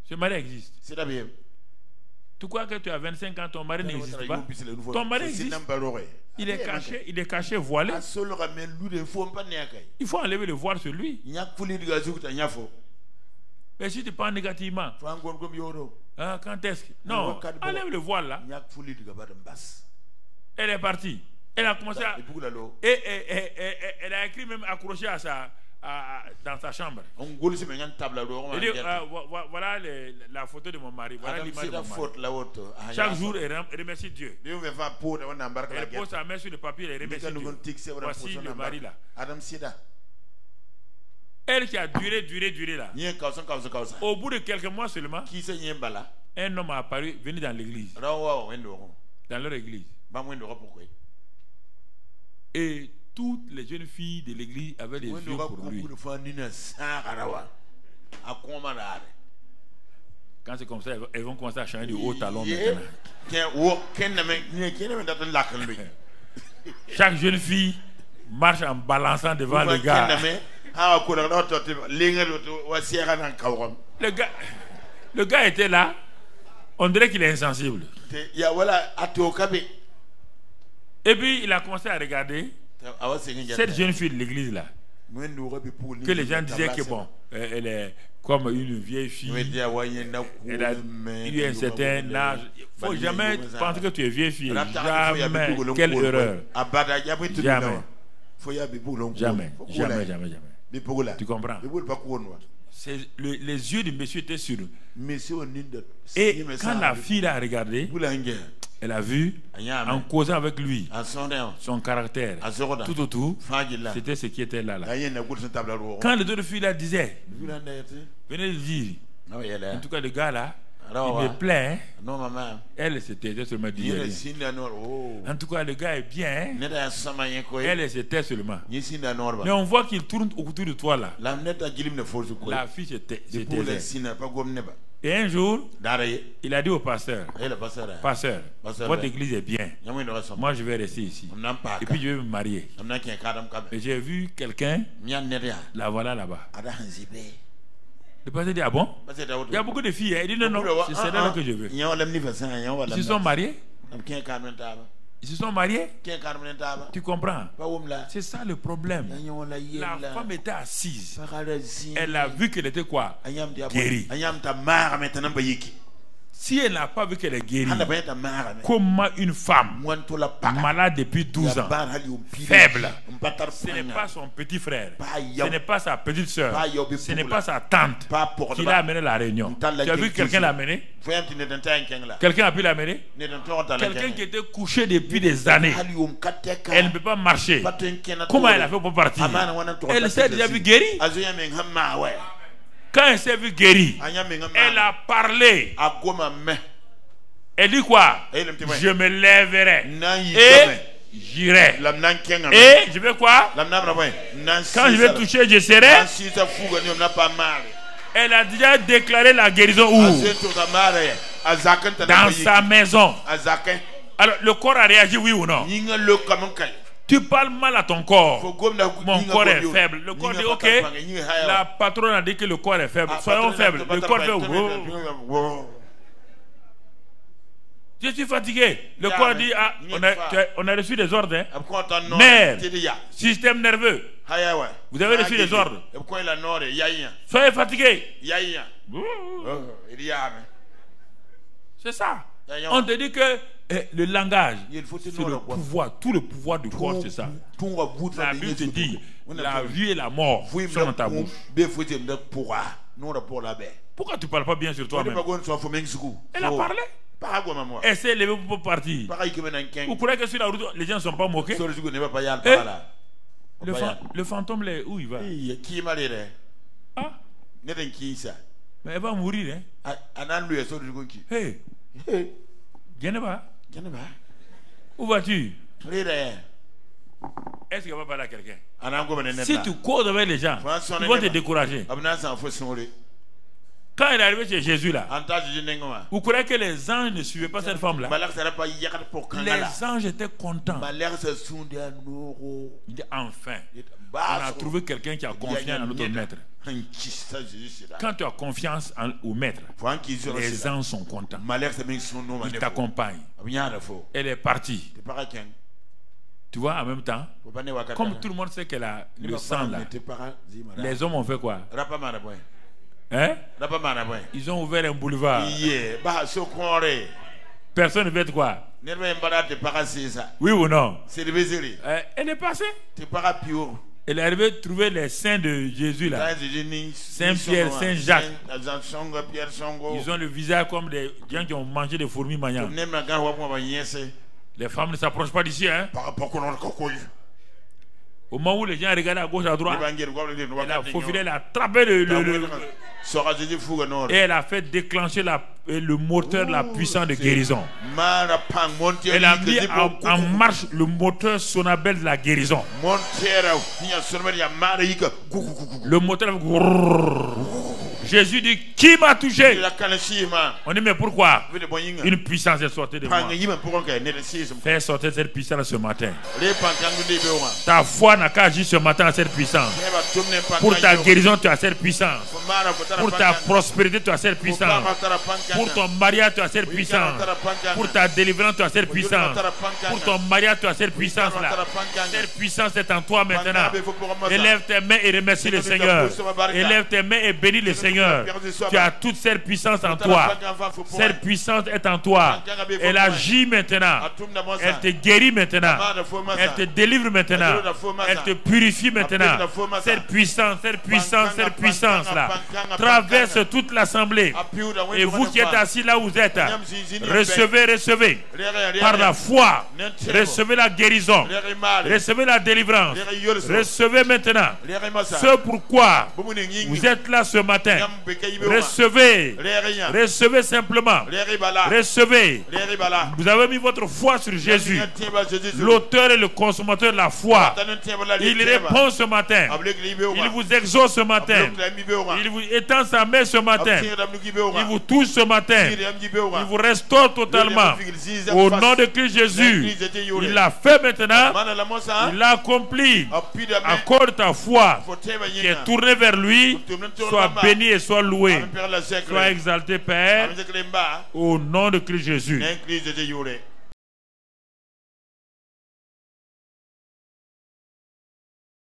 Ce mari existe. Tu crois que tu as 25 ans, ton mari n'existe pas? Ton mari existe. Il est caché, voilé. Il faut enlever le voile sur lui. Mais si tu parles négativement, quand est-ce que... Non, enlève le voile là. Elle est partie. Elle a commencé à... Et elle a écrit même accroché à sa... dans sa chambre. Elle dit, voilà la photo de mon mari. Voilà l'image de mon mari. Chaque jour, elle remercie Dieu. Elle pose sa main sur le papier et elle remercie Dieu. Voici le mari là. Elle qui a duré là. Au bout de quelques mois seulement, un homme a apparu, venu dans l'église. Dans leur église. Et toutes les jeunes filles de l'église avaient des yeux pour lui. Quand c'est comme ça, elles vont commencer à changer de haut talon maintenant. Chaque jeune fille marche en balançant devant le gars. Le gars était là. On dirait qu'il est insensible. Et puis il a commencé à regarder cette jeune fille de l'église là, que les gens disaient que bon, elle est comme une vieille fille, elle a eu un certain âge. Il ne faut jamais penser que tu es vieille fille. Jamais. Quelle erreur. Jamais. Tu comprends? Les yeux du monsieur étaient sur eux. Et quand la fille l'a regardé, elle a vu, en causant avec lui, son caractère, tout autour, c'était ce qui était là. Quand les deux filles la disaient, venez le dire, en tout cas le gars là, il me plaît. Elle s'était seulement dit. En tout cas le gars est bien. Elle s'était seulement. Mais on voit qu'il tourne autour de toi là. La fille s'était. Et un jour, il a dit au pasteur, pasteur, votre église est bien. Moi, je vais rester ici. Et puis, je vais me marier. Et j'ai vu quelqu'un, la voilà là-bas. Le pasteur dit, ah bon? Il y a beaucoup de filles. Il dit, non, c'est celle-là que je veux. Ils se sont mariés. Ils se sont mariés. Tu comprends? C'est ça le problème. La femme était assise. Elle a vu qu'elle était quoi? Guérie. Si elle n'a pas vu qu'elle est guérie, comment une femme malade depuis 12 ans, faible, ce n'est pas son petit frère, ce n'est pas sa petite soeur, ce n'est pas sa tante qui l'a amené à la réunion. Tu as vu quelqu'un l'a amené? Quelqu'un a pu l'amener? Quelqu'un qui était couché depuis des années. Elle ne peut pas marcher. Comment elle a fait pour partir? Elle s'est déjà vue guérie. Quand elle s'est vue guérie, elle a parlé. Elle dit quoi? Je me lèverai et j'irai. Et je vais quoi? Quand je vais toucher, je serai. Elle a déjà déclaré la guérison où? Dans sa maison. Alors le corps a réagi, oui ou non? Tu parles mal à ton corps. Mon corps est faible. Le corps dit ok. La patronne a dit que le corps est faible. Soyons faibles. Le corps fait je suis fatigué. Le corps dit ah, on a reçu des ordres. Nerfs, système nerveux. Vous avez reçu des ordres. Soyez fatigué. C'est ça. On te dit que le langage, c'est le pouvoir. Tout le pouvoir du corps, c'est ça. La Bible te dit, la vie et la mort sont dans ta bouche. Pourquoi tu ne parles pas bien sur toi-même? Elle a parlé. Essaye de lever pour partir. Vous croyez que sur la route, les gens ne sont pas moqués? Le fantôme, là, où il va? Ah? Mais elle va mourir, hein? Hey! Geneva? Où vas-tu? Est-ce qu'il va parler à quelqu'un? Si tu causes avec les gens, ils vont te décourager. Quand il est arrivé chez Jésus là, vous croyez que les anges ne suivaient pas cette femme là? Les anges étaient contents. Il dit enfin, on a trouvé quelqu'un qui a confiance en notre maître. Quand tu as confiance au maître, les anges sont contents. Ils t'accompagnent. Elle est partie. Tu vois, en même temps, comme tout le monde sait qu'elle a le sang là, les hommes ont fait quoi? Hein? Ils ont ouvert un boulevard. Personne ne veut être quoi? Oui ou non? Elle est passée. Elle est arrivée à trouver les saints de Jésus là. Saint-Pierre, Saint-Jacques. Ils ont le visage comme des gens qui ont mangé des fourmis magnantes. Les femmes ne s'approchent pas d'ici, hein? Au moment où les gens regardaient à gauche, à droite, elle a faufilé, elle a attrapé et elle a fait déclencher le moteur de la puissance de guérison. Elle a mis en marche le moteur sonabelle de la guérison. Le moteur. Jésus dit, qui m'a touché? On dit, mais pourquoi? Une puissance est sortie de moi. Fais sortir cette puissance ce matin. Ta foi n'a qu'à agir ce matin à cette puissance. Pour ta guérison, tu as cette puissance. Pour ta prospérité, tu as cette puissance. Pour ton mariage, tu as cette puissance. Pour ta délivrance, tu as cette puissance. Pour ton mariage, tu as cette puissance-là. Cette puissance est en toi maintenant. Élève tes mains et remercie le Seigneur. Élève tes mains et bénis le Seigneur. Tu as toute cette puissance en toi. Cette puissance est en toi. Elle agit maintenant. Elle te guérit maintenant. Elle te délivre maintenant. Elle te purifie maintenant. Cette puissance là traverse toute l'assemblée. Et vous qui êtes assis là où vous êtes, recevez par la foi. Recevez la guérison. Recevez la délivrance. Recevez maintenant ce pourquoi vous êtes là ce matin. Recevez simplement. Recevez. Vous avez mis votre foi sur Jésus, l'auteur et le consommateur de la foi. Il répond ce matin. Il vous exauce ce matin. Il vous étend sa main ce matin. Il vous touche ce matin. Il vous restaure totalement. Au nom de Christ Jésus, il l'a fait maintenant. Il l'a accompli. Accorde ta foi qui est tournée vers lui. Sois béni et sois loué. Sois exalté, Père. Au nom de Christ Jésus.